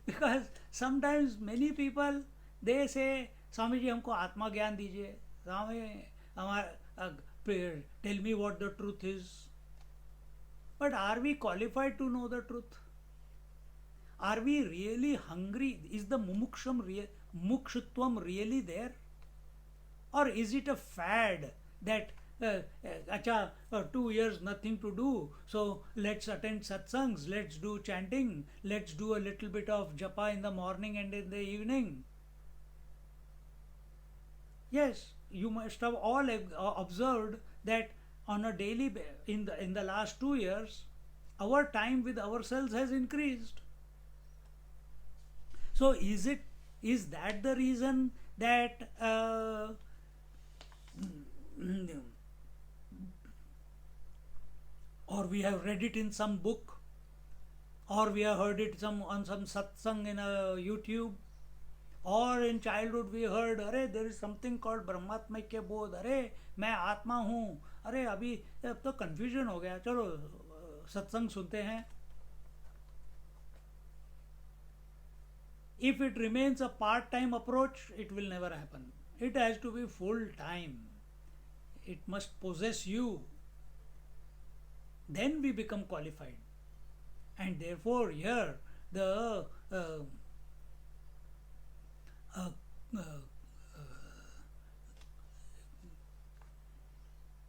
Because sometimes many people, they say, Swami ji हमको आत्मा ज्ञान दीजिए, स्वामी हमारा tell me what the truth is. But are we qualified to know the truth? Are we really hungry? Is the mumukshutvam really there? Or is it a fad that acha, 2 years nothing to do, so let's attend satsangs, let's do chanting, let's do a little bit of japa in the morning and in the evening? Yes, you must have all observed that on a daily in the last 2 years, our time with ourselves has increased. So is that the reason that or we have read it in some book, or we have heard it on some satsang in a YouTube, और in childhood we heard, अरे there is something called ब्रह्मात्मैक्य बोध, अरे मैं आत्मा हूँ, अरे अभी अब तो कन्फ्यूजन हो गया, चलो सत्संग सुनते हैं. If it remains a part-time approach, it will never happen. It has to be full-time. It must possess you. Then we become qualified. And therefore here the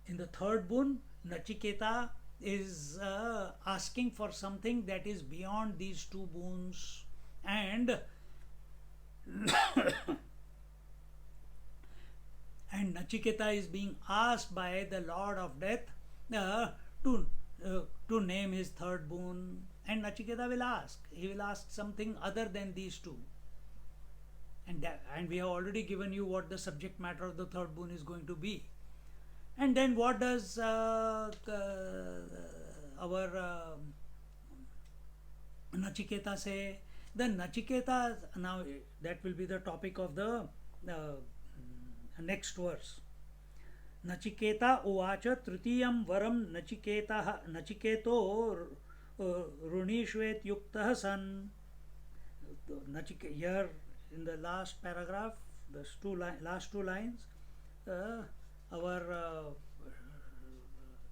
in the third boon, Nachiketa is asking for something that is beyond these two boons, and and Nachiketa is being asked by the Lord of Death to name his third boon, and Nachiketa will ask. He will ask something other than these two. And we have already given you what the subject matter of the third boon is going to be. And then what does our Nachiketa say? The Nachiketa, now that will be the topic of the next verse. Nachiketa uvacha tritiyam varam nachiketo runishvet yuktah san. Here in the last paragraph, the last two lines, our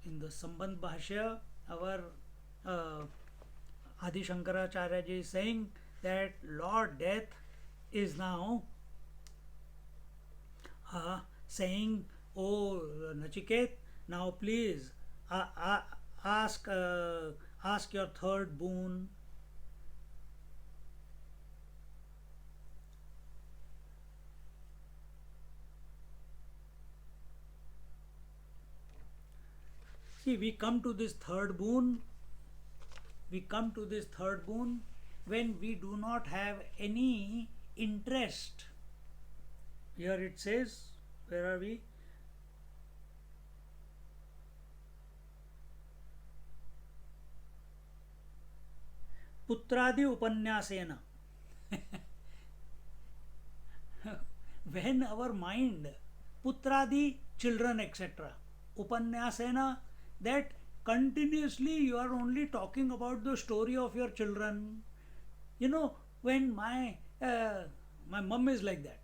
in the Sambandh Bhashya, our Adi Shankaracharya ji is saying that Lord Death is now saying, "Oh Nachiket, now please ask your third boon." See, we come to this third boon when we do not have any interest. Here it says, where are we? Putradi upanyasena. When our mind, putradi, children, etc., upanyasena, that continuously you are only talking about the story of your children. You know, when my mum is like that.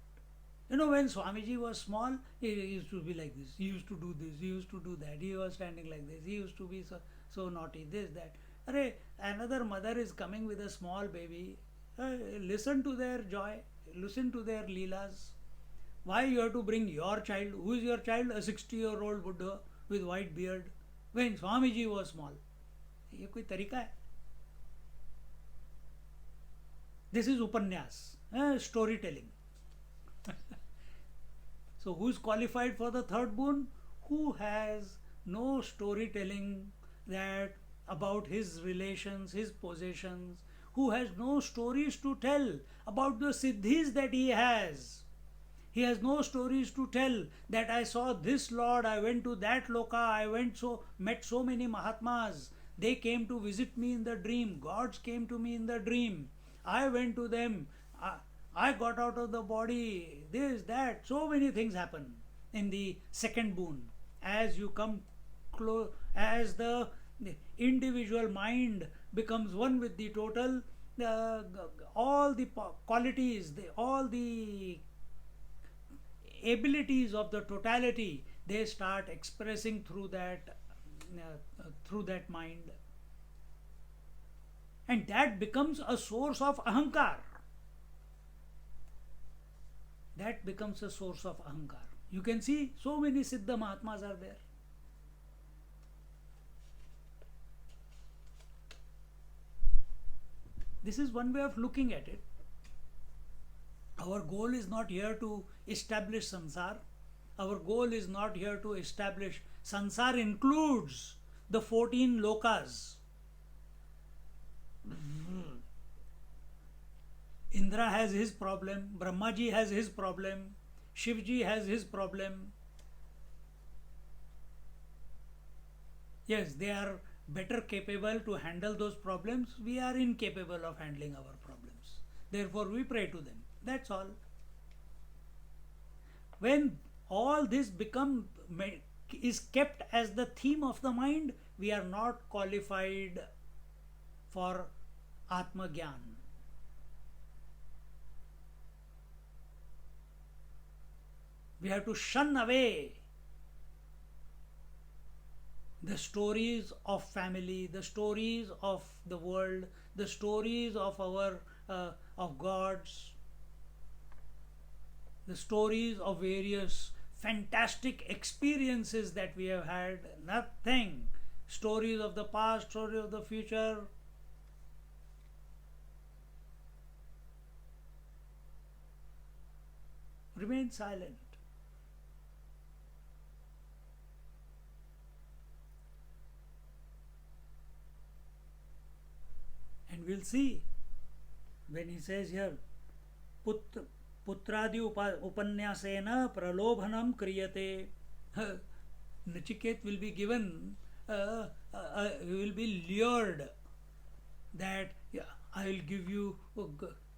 You know, when Swamiji was small, he used to be like this. He used to do this. He used to do that. He was standing like this. He used to be so naughty. This, that. Array, another mother is coming with a small baby. Listen to their joy. Listen to their leelas. Why you have to bring your child? Who is your child? A 60-year-old Buddha with white beard. When Swamiji was small. ये कोई तरीका है? This is upanyas, storytelling. So who is qualified for the third boon? Who has no storytelling that about his relations, his possessions, who has no stories to tell about the siddhis that he has. He has no stories to tell that I saw this Lord, I went to that loka, met so many Mahatmas. They came to visit me in the dream. Gods came to me in the dream. I went to them. I got out of the body. This, that. So many things happen in the second boon. As you come close, as the individual mind becomes one with the total, all the qualities, all the abilities of the totality, they start expressing through that mind, and that becomes a source of ahankar. That becomes a source of ahankar. You can see so many Siddha Mahatmas are there. This is one way of looking at it. Our goal is not here to establish samsara. Our goal is not here to establish. Sansar includes the 14 lokas. Indra has his problem, Brahmaji has his problem, Shivji has his problem. Yes, they are better capable to handle those problems. We are incapable of handling our problems. Therefore, we pray to them. That's all. When all this is kept as the theme of the mind, we are not qualified for Atma Gyan. We have to shun away the stories of family, the stories of the world, the stories of our of gods, the stories of various fantastic experiences that we have had. Nothing. Stories of the past, stories of the future. Remain silent. And we'll see when he says here, putradi upanyasena pralobhanam kriyate. Nachiket will be given, he will be lured that, yeah, I will give you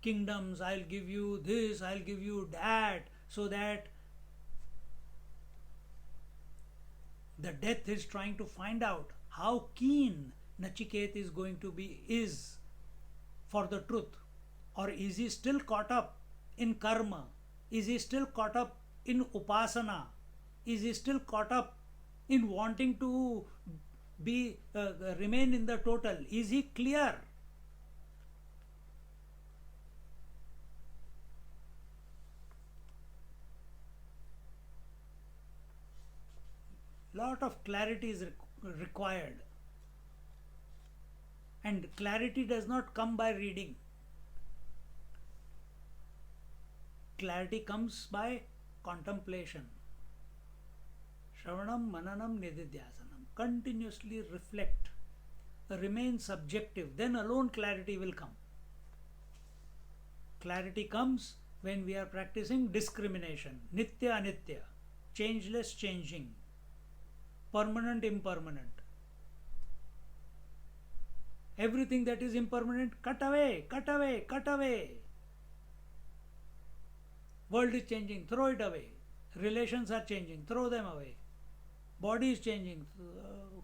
kingdoms, I'll give you this, I'll give you that, so that the death is trying to find out how keen Nachiket is going to be for the truth. Or is he still caught up in karma? Is he still caught up in upasana? Is he still caught up in wanting to be remain in the total? Is he clear? Lot of clarity is required. And clarity does not come by reading. Clarity comes by contemplation. Shravanam, Mananam, Nididhyasanam. Continuously reflect. Remain subjective. Then alone clarity will come. Clarity comes when we are practicing discrimination. Nitya, Anitya. Changeless, changing. Permanent, impermanent. Everything that is impermanent, cut away, cut away, cut away. World is changing, throw it away. Relations are changing, throw them away. Body is changing,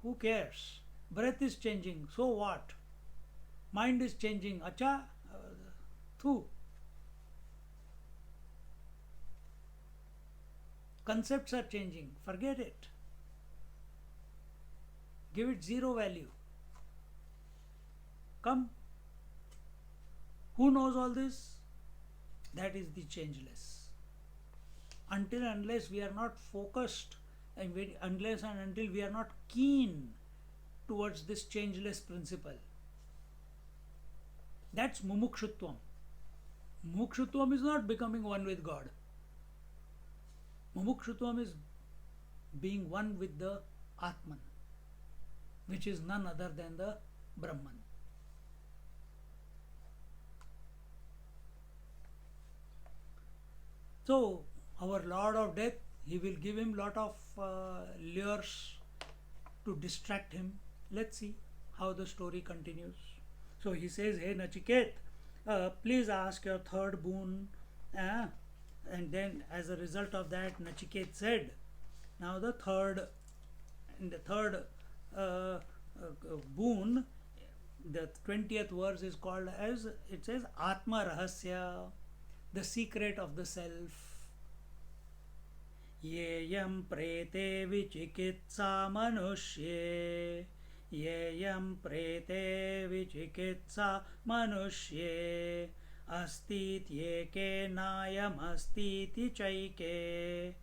who cares? Breath is changing, so what? Mind is changing, acha, thu. Concepts are changing, forget it. Give it zero value. Come, who knows all this? That is the changeless. Until unless we are not focused, and unless and until we are not keen towards this changeless principle, that's mumukshutvam. Mumukshutvam is not becoming one with God. Mumukshutvam is being one with the Atman, which is none other than the Brahman. So, our Lord of Death, he will give him lot of lures to distract him. Let's see how the story continues. So he says, "Hey Nachiket, please ask your third boon." Uh, and then, as a result of that, Nachiket said, "Now the third, in the third boon, the 20th verse is called as, it says, Atma Rahasya, the secret of the self. Yeyam prete vichikitsa manushye. Yeyam prete vichikitsa manushye. Astityeke nayam astiti chaike.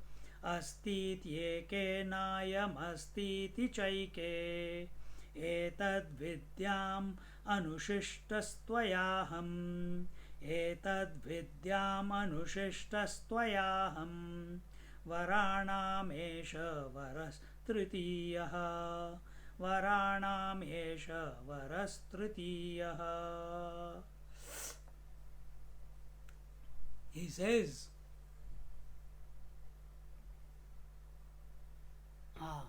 Astityeke nayam astiti chaike. Etad vidyam anushishtastvayaham. Etad vidyam anushishtastvayaham. Varanamesha varas tritiyaha. Varanamesha varas tritiyaha. He says, ah,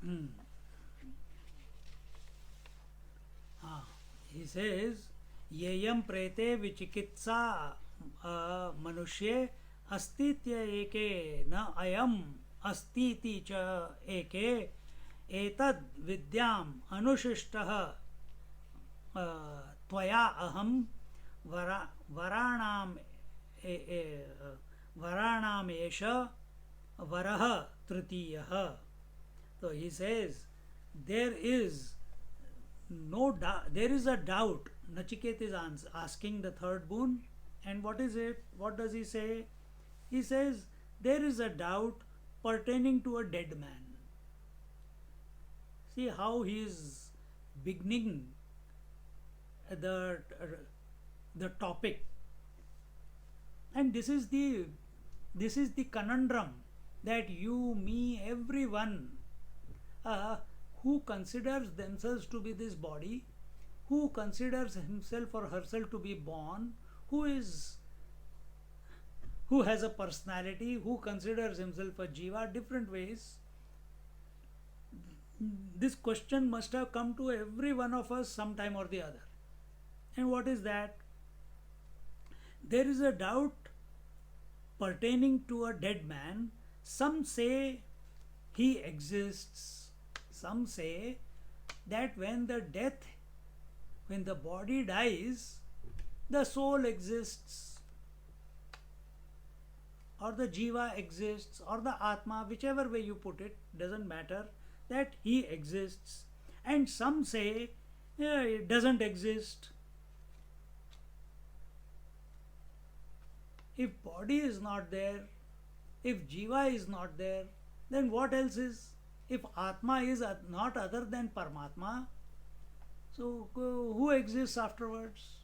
hmm, he says, Yeyam prete vichikitsa manushye astitya eke na ayam astiti cha eke etad vidyam anushishtaha tvaya aham varanam varanam esha varaha tritiyaha. So he says, there is no doubt, there is a doubt. Nachiket is asking the third boon, and what is it? What does he say? He says, there is a doubt pertaining to a dead man. See how he is beginning the topic, and this is the conundrum that you, me, everyone who considers themselves to be this body, who considers himself or herself to be born, who has a personality, who considers himself a jiva, different ways. This question must have come to every one of us sometime or the other. And what is that? There is a doubt pertaining to a dead man. Some say he exists. Some say that when the body dies, the soul exists, or the jiva exists, or the atma, whichever way you put it, doesn't matter, that he exists. And some say it doesn't exist. If body is not there, if jiva is not there, then what else is? If atma is not other than Paramatma, so who exists afterwards?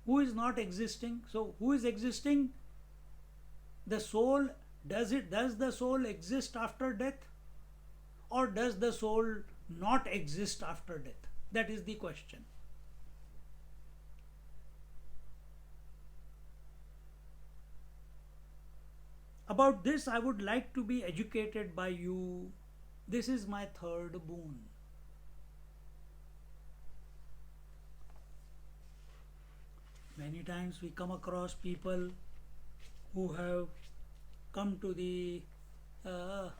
Who is not existing? So who is existing? The soul. Does the soul exist after death? Or does the soul not exist after death? That is the question. About this, I would like to be educated by you. This is my third boon. Many times we come across people who have come to the uh,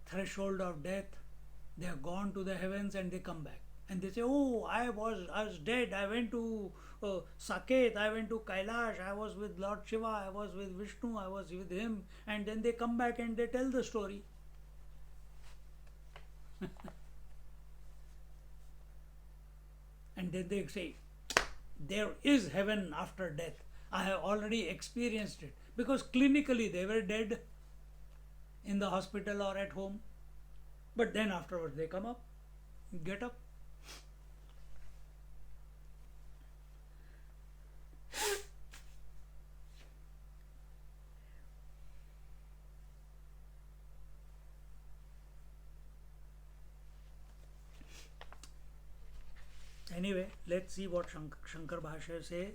threshold of death. They have gone to the heavens and they come back. And they say, "Oh, I was dead. I went to Saket. I went to Kailash. I was with Lord Shiva. I was with Vishnu. I was with him." And then they come back and they tell the story. And then they say, "There is heaven after death. I have already experienced it." Because clinically they were dead in the hospital or at home. But then afterwards they come up, get up. Anyway, let's see what Shankar Bhashya says.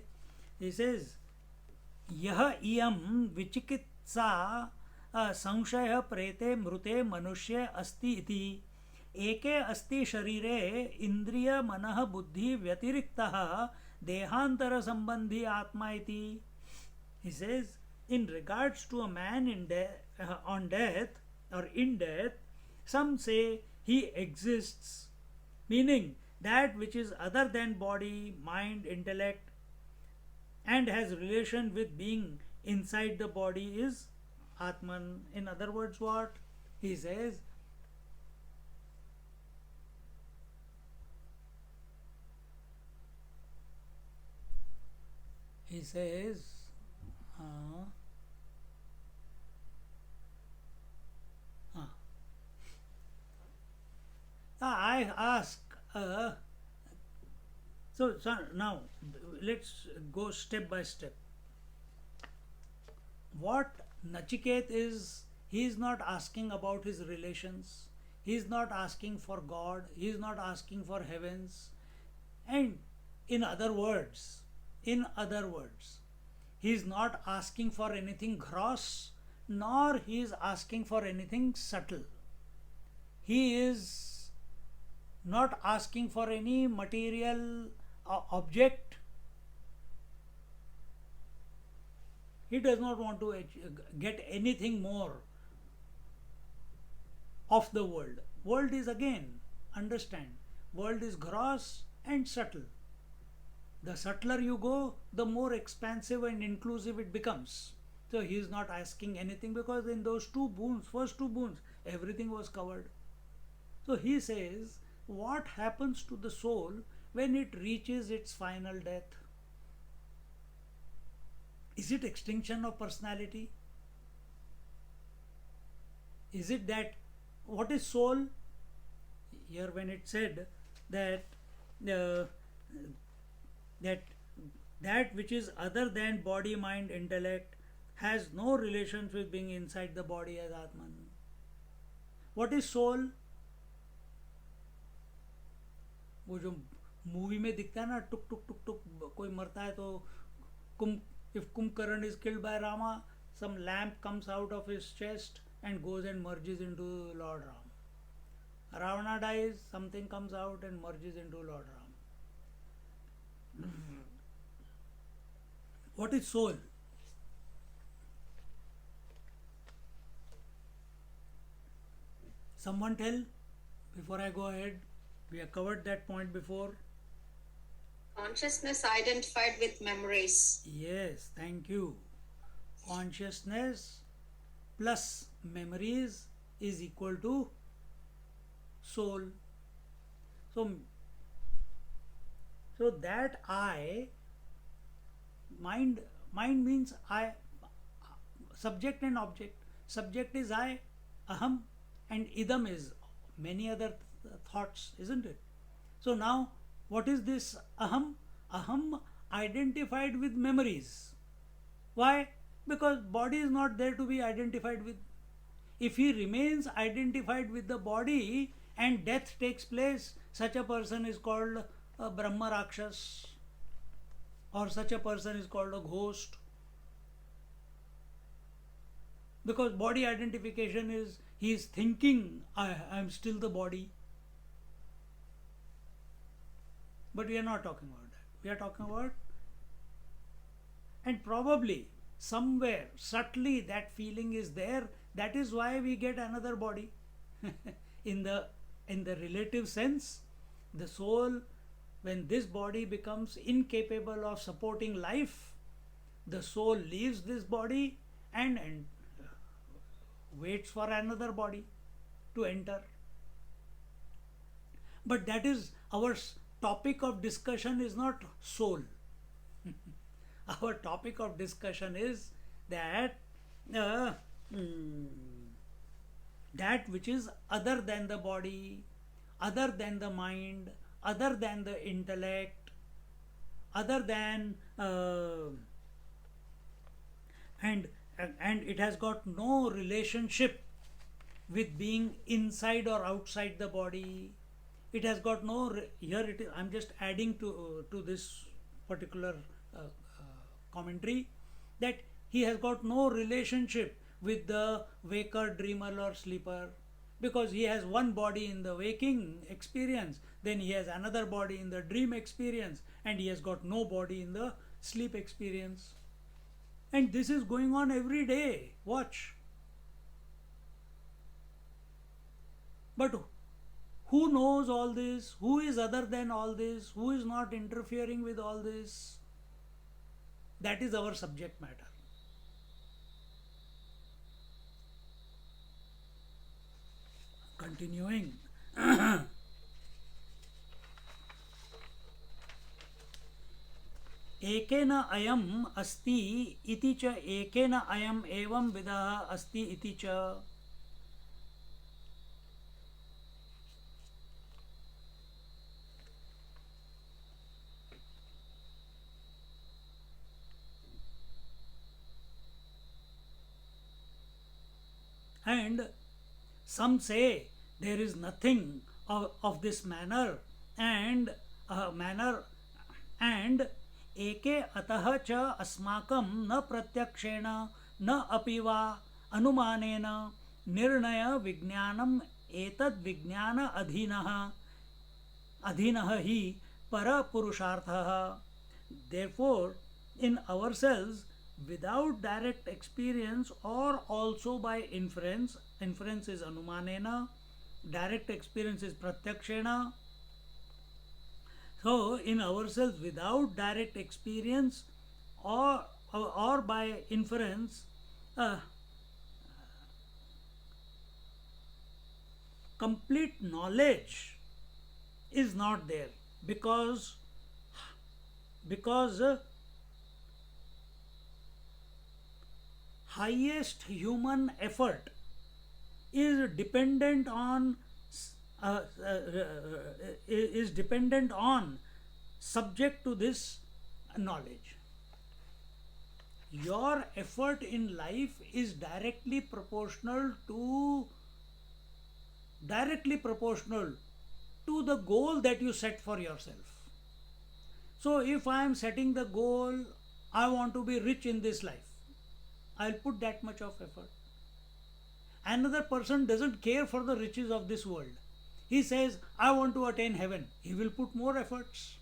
He says, यह इयं विचिकित्सा संशय प्रेते मृते मनुष्ये अस्ति इति एके अस्ति शरीरे इंद्रिय मनः बुद्धि व्यतिरिक्तः देहांतर संबंधी आत्मा इति. He says, in regards to a man on death or in death, some say he exists, meaning that which is other than body, mind, intellect, and has relation with being inside the body is Atman. In other words, what? He says, he says, uh, I ask, so now let's go step by step. What Nachiket is, he is not asking about his relations, he is not asking for God, he is not asking for heavens, and in other words, he is not asking for anything gross, nor he is asking for anything subtle. He is not asking for any material object. He does not want to get anything more of the world. World is, again, understand, world is gross and subtle. The subtler you go, the more expansive and inclusive it becomes. So he is not asking anything, because in those first two boons, everything was covered. So he says, what happens to the soul when it reaches its final death? Is it extinction of personality? Is it that, what is soul? Here when it said that that which is other than body, mind, intellect has no relations with being inside the body as Atman. What is soul? वो जो movie में दिखता है ना, टुक टुक टुक टुक कोई मरता है तो if Kumbhakarna is killed by Rama, some lamp comes out of his chest and goes and merges into Lord Ram. Ravana dies, something comes out and merges into Lord Ram. What is soul? Someone tell before I go ahead. We have covered that point before. Consciousness identified with memories. Yes, thank you. Consciousness plus memories is equal to soul. So that I, mind means I, subject and object. Subject is I, aham, and idam is many other thoughts, isn't it? So now, what is this aham? Aham identified with memories. Why? Because body is not there to be identified with. If he remains identified with the body and death takes place, such a person is called a Brahma Rakshas, or such a person is called a ghost. Because body identification is, he is thinking, I am still the body. But we are not talking about that. We are talking about, and probably somewhere subtly that feeling is there. That is why we get another body. in the in the relative sense, the soul, when this body becomes incapable of supporting life, the soul leaves this body and waits for another body to enter. But that is our topic of discussion is not soul. Our topic of discussion is that uh, mm, that which is other than the body, other than the mind, other than the intellect, other than and and it has got no relationship with being inside or outside the body. It has got no here it is, I'm just adding to this particular commentary, that he has got no relationship with the waker, dreamer or sleeper, because he has one body in the waking experience, then he has another body in the dream experience, and he has got no body in the sleep experience. And this is going on every day. Watch. But who knows all this? Who is other than all this? Who is not interfering with all this? That is our subject matter. Continuing. एकेन अयम् अस्ति इति च एकेन अयम् एवं विधः अस्ति इति च. And some say there is nothing of this manner and एके अतः च अस्माकं न प्रत्यक्षेण न अपि वा अनुमानेन निर्णय विज्ञानम एतद् विज्ञान अधीनः हि पर पुरुषार्थः. Therefore, in ourselves, without direct experience or also by inference, inference is anumanena, direct experience is pratyakshena. So, in ourselves, without direct experience or by inference, complete knowledge is not there, because highest human effort is dependent on subject to this knowledge. Your effort in life is directly proportional to the goal that you set for yourself. So if I am setting the goal, I want to be rich in this life, I'll put that much of effort. Another person doesn't care for the riches of this world. He says, I want to attain heaven. He will put more efforts.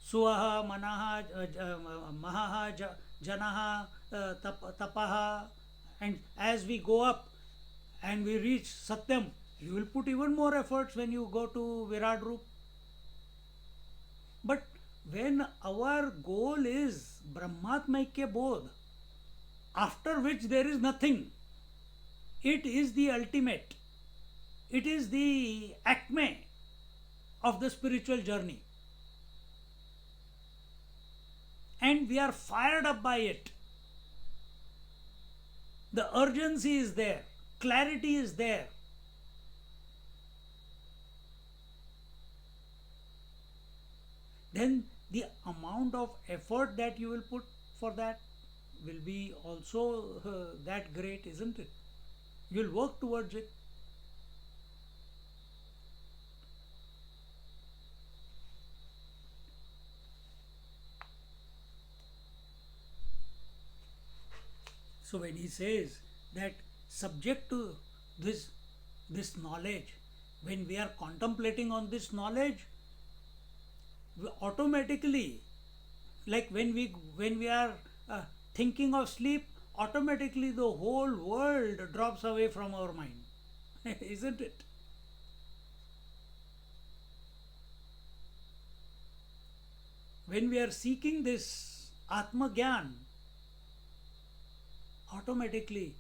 Suaha, manaha, mahaha, janaha, tapaha. And as we go up and we reach Satyam, you will put even more efforts when you go to Virat Roop. But when our goal is Brahmatmaikya Bodh, after which there is nothing, it is the ultimate, it is the acme of the spiritual journey, and we are fired up by it. The urgency is there, clarity is there. Then the amount of effort that you will put for that will be also that great, isn't it? You will work towards it. So when he says that subject to this knowledge, when we are contemplating on this knowledge, automatically Like when we are thinking of sleep, automatically the whole world drops away from our mind, isn't it? When we are seeking this Atma Gyan, automatically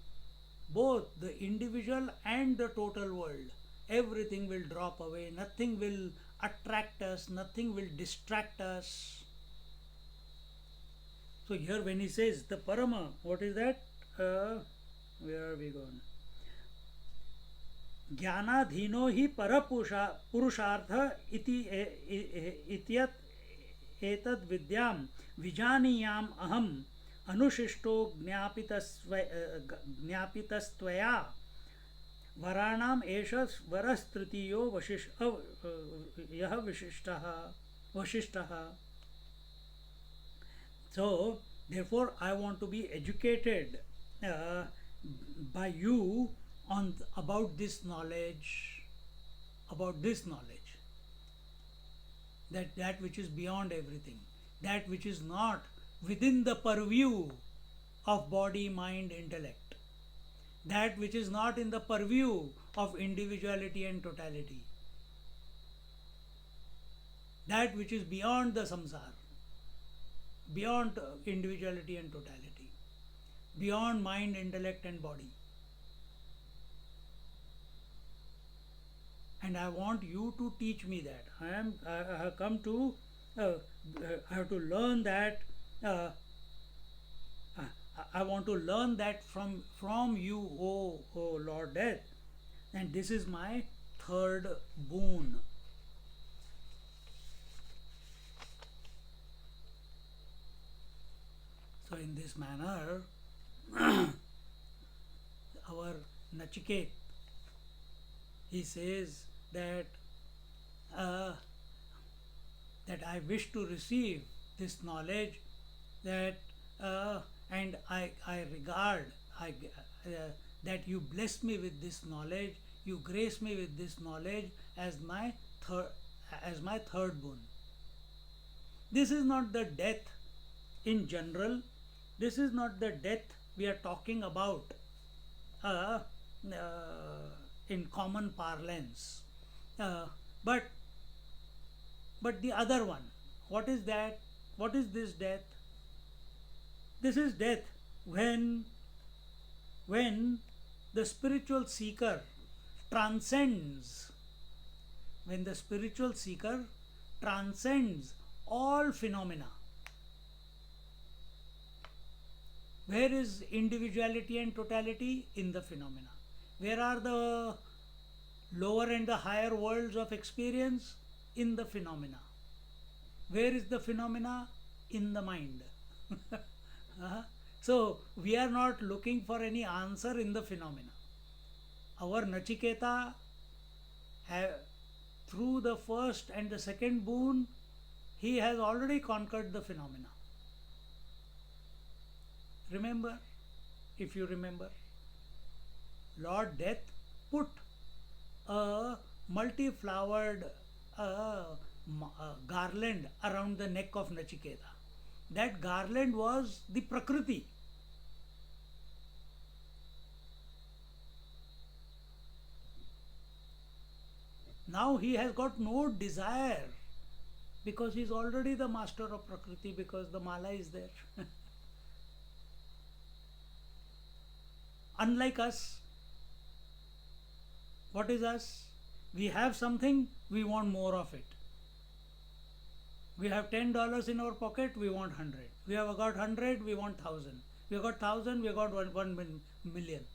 both the individual and the total world, everything will drop away, nothing will attract us, nothing will distract us. So here when he says the Parama, what is that? Where are we going? ज्ञानाधीनो हि पुरुषार्थ इत्यत एतद् विद्यां विजानीयाम् अहम् अनुशिष्टो ज्ञापितस्त्वया वराणाम् एष वरस्तृतीयो यः वशिष्ठः. So, therefore, I want to be educated uh, by you on about this knowledge, that which is beyond everything, that which is not within the purview of body, mind, intellect, that which is not in the purview of individuality and totality, that which is beyond the samsara, beyond individuality and totality, beyond mind, intellect, and body. And I want you to teach me that. I have come to, I have to learn that. I want to learn that from you, O Lord Death. And this is my third boon. So in this manner, our Nachiket, he says that that I wish to receive this knowledge, that and I regard that you bless me with this knowledge, you grace me with this knowledge as my third boon. This is not the death in general. This is not the death we are talking about uh, in common parlance. But the other one, what is that? What is this death? This is death when the spiritual seeker transcends, when the spiritual seeker transcends all phenomena. Where is individuality and totality? In the phenomena. Where are the lower and the higher worlds of experience? In the phenomena. Where is the phenomena? In the mind. So we are not looking for any answer in the phenomena. Our Nachiketa, through the first and the second boon, he has already conquered the phenomena. Remember, if you remember, Lord Death put a multi-flowered garland around the neck of Nachiketa. That garland was the Prakriti. Now he has got no desire because he is already the master of Prakriti, because the mala is there. Unlike us, what is us? We have something, we want more of it. We have $10 in our pocket, we want 100. We have got 100, we want 1,000. We have got 1,000, we have got 1 million.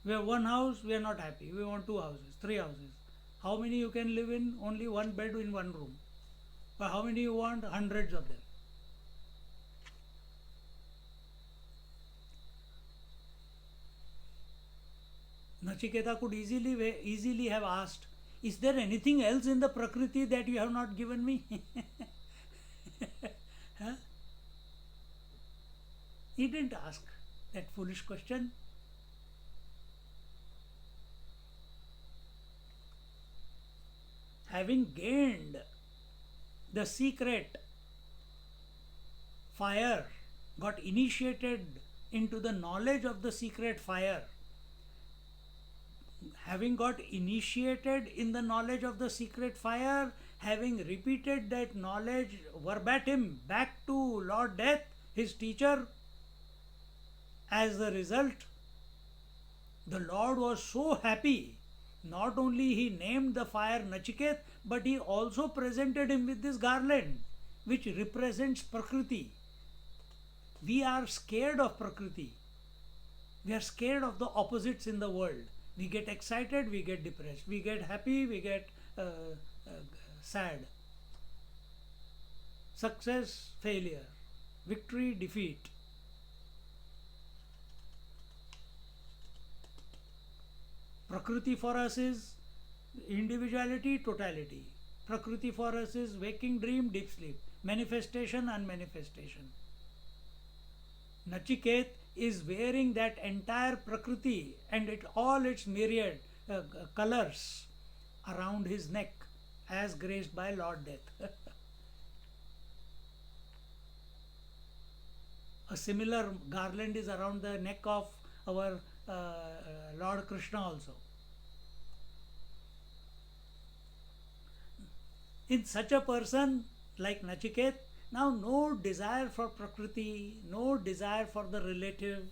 We have one house, we are not happy. We want 2 houses, 3 houses. How many you can live in? Only one bed in one room. But how many you want? Hundreds of them. Nachiketa could easily have asked, is there anything else in the Prakriti that you have not given me? Huh? He didn't ask that foolish question. Having gained the secret fire got initiated into the knowledge of the secret fire, having got initiated in the knowledge of the secret fire, having repeated that knowledge verbatim back to Lord Death, his teacher, as the result, the Lord was so happy. Not only he named the fire Nachiket, but he also presented him with this garland, which represents Prakriti. We are scared of Prakriti. We are scared of the opposites in the world. We get excited, we get depressed. We get happy, we get sad. Success, failure. Victory, defeat. Prakriti for us is individuality, totality. Prakriti for us is waking dream, deep sleep. Manifestation, unmanifestation. Nachiket is wearing that entire Prakriti and all its myriad colors around his neck as graced by Lord Death. A similar garland is around the neck of our Lord Krishna also. In such a person like Nachiket, now no desire for Prakriti, no desire for the relative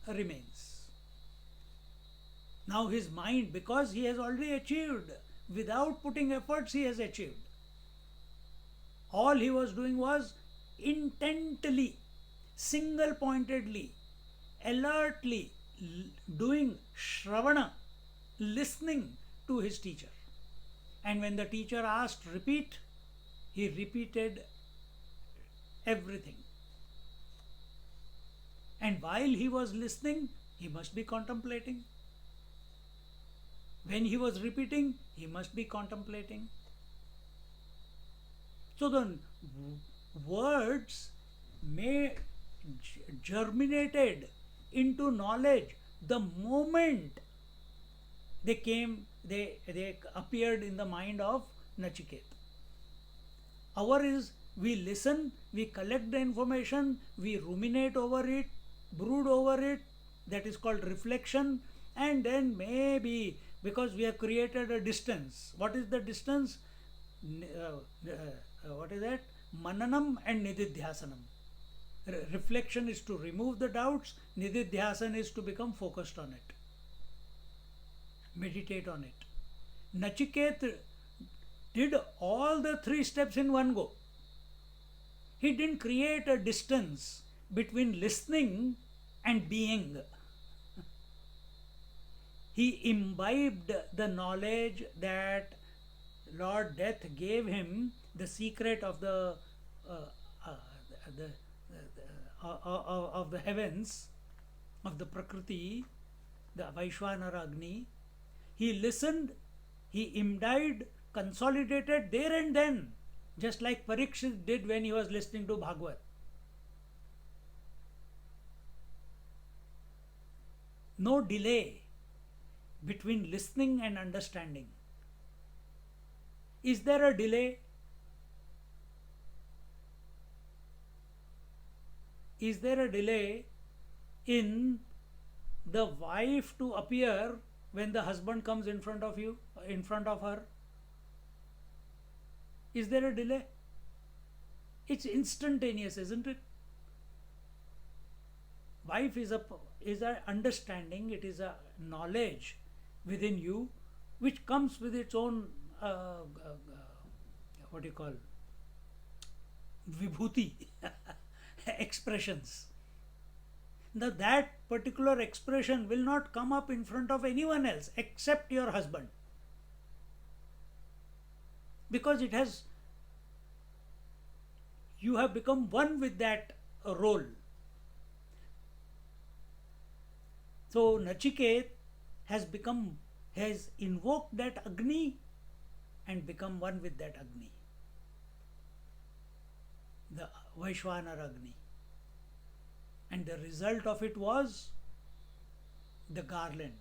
remains. Now his mind, because he has already achieved, without putting efforts, he has achieved. All he was doing was intently, single pointedly, alertly doing Shravana, listening to his teacher. And when the teacher asked repeat, he repeated everything. And while he was listening, he must be contemplating. When he was repeating, he must be contemplating. So the words germinated into knowledge the moment they appeared in the mind of Nachiket. Our is, we listen, we collect the information, we ruminate over it, brood over it, that is called reflection, and then maybe, because we have created a distance. What is the distance? What is that? Mananam and Nididhyasanam. Reflection is to remove the doubts, Nididhyasan is to become focused on it. Meditate on it. Nachiket did all the 3 steps in one go. He didn't create a distance between listening and being. He imbibed the knowledge that Lord Death gave him, the secret of the heavens, of the Prakriti, the Vaishwanara Agni. He listened, he imbibed, consolidated there and then, just like Parikshit did when he was listening to Bhagavad. No delay between listening and understanding. Is there a delay? Is there a delay in the wife to appear when the husband comes in front of you, in front of her? Is there a delay? It's instantaneous, isn't it? Wife is a understanding, it is a knowledge within you which comes with its own what do you call, vibhuti, expressions. Now that particular expression will not come up in front of anyone else except your husband, because you have become one with that role. So Nachiket has invoked that Agni and become one with that Agni, the Vaishwanara Agni. And the result of it was the garland.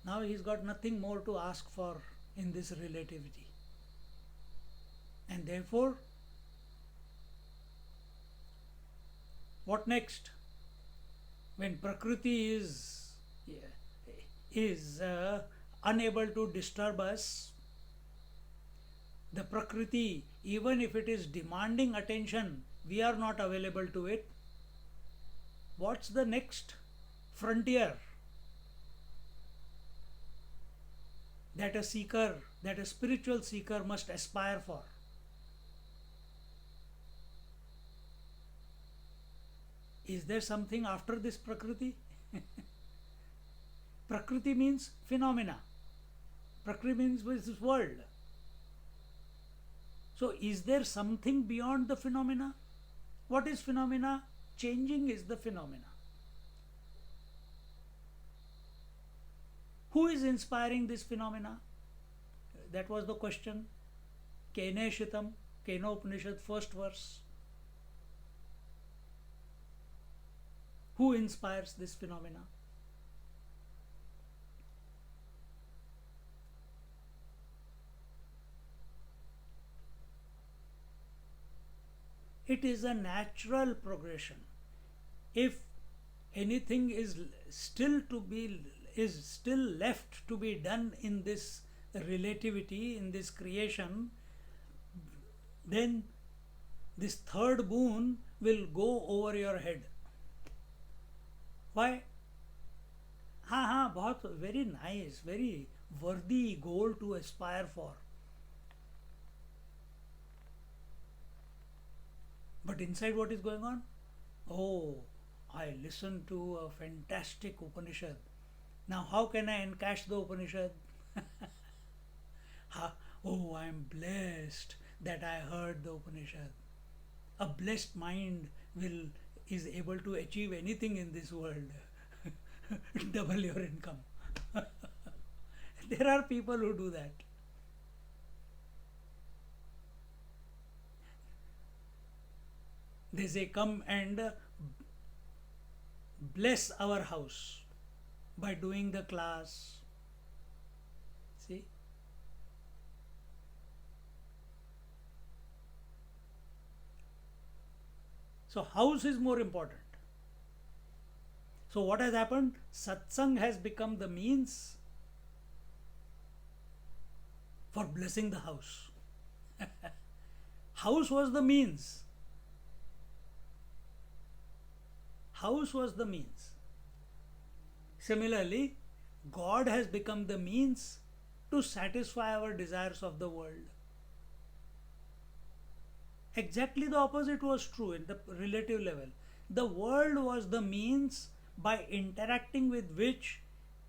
Now he's got nothing more to ask for in this relativity. And therefore, what next? When Prakriti is unable to disturb us, the Prakriti, even if it is demanding attention, we are not available to it. What's the next frontier that a seeker, that a spiritual seeker must aspire for? Is there something after this Prakriti? Prakriti means phenomena. Prakriti means this world. So, is there something beyond the phenomena? What is phenomena? Changing is the phenomena. Who is inspiring this phenomena? That was the question. Kene Shitam, Kena Upanishad, first verse. Who inspires this phenomena? It is a natural progression. If anything is still left to be done in this relativity, in this creation, then this third boon will go over your head. Why? हाँ, बहुत very nice, very worthy goal to aspire for. But inside, what is going on? Oh, I listened to a fantastic Upanishad. Now, how can I encash the Upanishad? Oh, I am blessed that I heard the Upanishad. A blessed mind is able to achieve anything in this world. Double your income. There are people who do that. They say, come and bless our house by doing the class. See? So, house is more important. So, what has happened? Satsang has become the means for blessing the house. House was the means. House was the means. Similarly, God has become the means to satisfy our desires of the world. Exactly the opposite was true in the relative level. The world was the means by interacting with which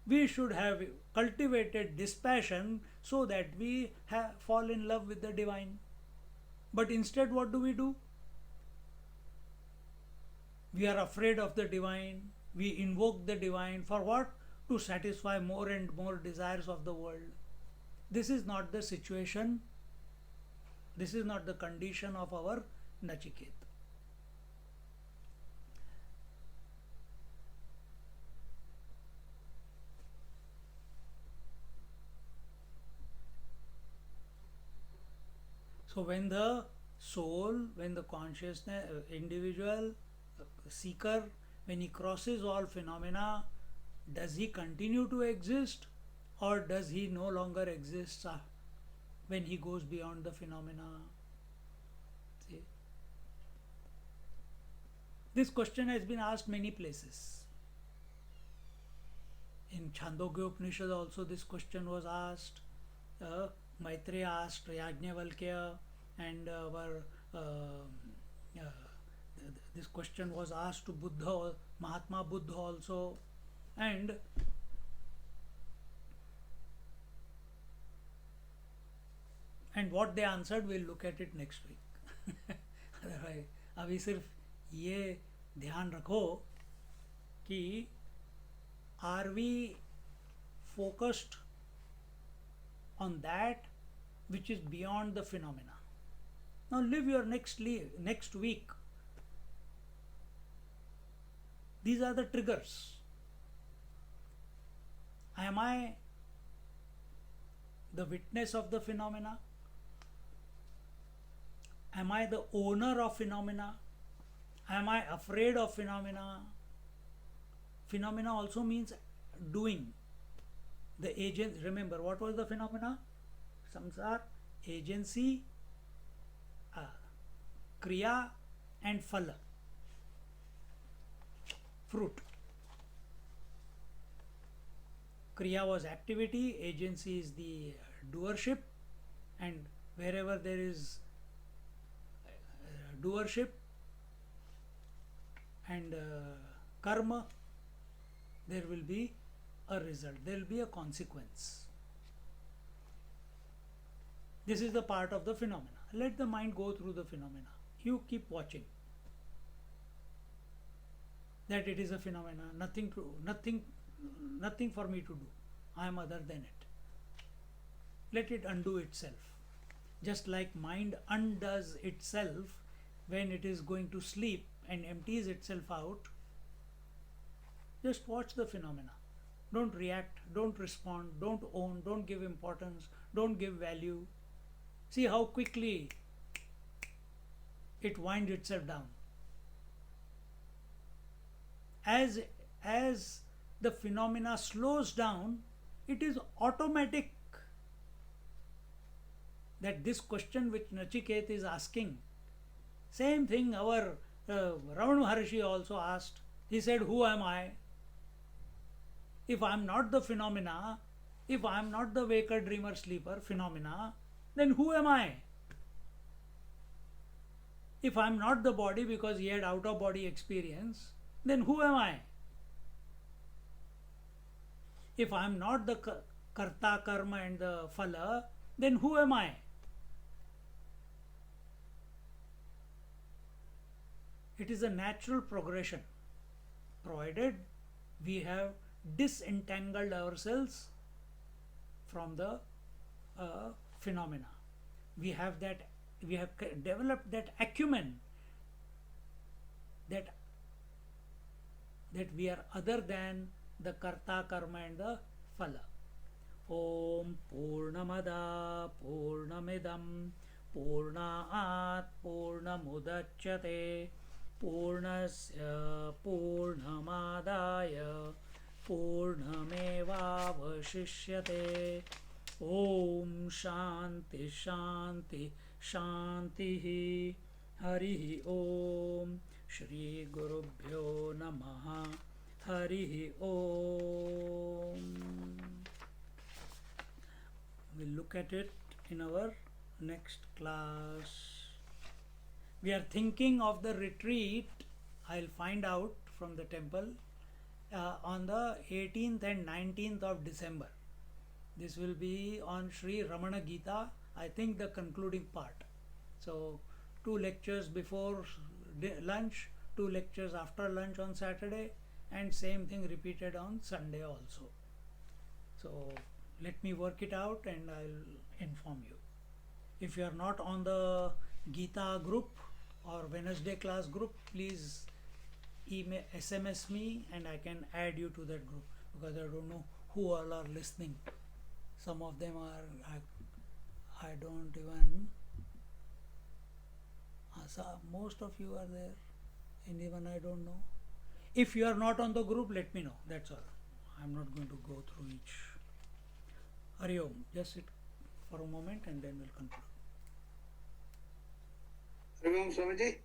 we should have cultivated dispassion so that we fall in love with the divine. But instead, what do? We are afraid of the divine. We invoke the divine for what? To satisfy more and more desires of the world. This is not the situation. This is not the condition of our Nachiket. So when the soul, when the consciousness, individual, seeker, when he crosses all phenomena, does he continue to exist or does he no longer exist when he goes beyond the phenomena? See? This question has been asked many places. In Chandogya Upanishad also this question was asked. Maitreya asked Yajnavalkya, and this question was asked to Buddha, Mahatma Buddha also, and what they answered, we'll look at it next week. अभी सिर्फ ये ध्यान रखो कि are we focused on that which is beyond the phenomena? Now live your next week. These are the triggers. Am I the witness of the phenomena? Am I the owner of phenomena? Am I afraid of phenomena? Phenomena also means doing. The agent, remember what was the phenomena? Samsar, agency, kriya and phala, fruit. Kriya was activity, agency is the doership, and wherever there is doership and karma, there will be a result, there will be a consequence. This is the part of the phenomena. Let the mind go through the phenomena. You keep watching. That it is a phenomena, nothing for me to do. I am other than it. Let it undo itself. Just like mind undoes itself when it is going to sleep and empties itself out, just watch the phenomena. Don't react, don't respond, don't own, don't give importance, don't give value. See how quickly it winds itself down. As the phenomena slows down, it is automatic that this question which Nachiket is asking, same thing our Ramana Maharshi also asked. He said, who am I? If I am not the phenomena, if I am not the waker, dreamer, sleeper phenomena, then who am I? If I am not the body because he had out of body experience, then who am I? If I am not the karta, karma and the phala, then who am I? It is a natural progression, provided we have disentangled ourselves from the phenomena. We have developed that acumen that we are other than the karta, karma and the phala. Om Purnamada Purnamidam Purnaat Purnamudachyate Purnasya Purnamadaya Purnamevavashishyate. Om Shanti Shanti Shanti. Hari Om. Shri Gurubhyo Namaha. Hari Om. We'll look at it in our next class. We are thinking of the retreat. I'll find out from the temple on the 18th and 19th of December. This will be on Sri Ramana Gita, I think the concluding part. So 2 lectures before lunch, 2 lectures after lunch on Saturday, and same thing repeated on Sunday also. So let me work it out and I'll inform you. If you are not on the Gita group or Wednesday class group, please email, SMS me and I can add you to that group, because I don't know who all are listening. Some of them are, I don't even, most of you are there, and even I don't know. If you are not on the group, let me know, that's all. I'm not going to go through each. Hari Om, just sit for a moment and then we'll conclude. Hari Om, Swamiji.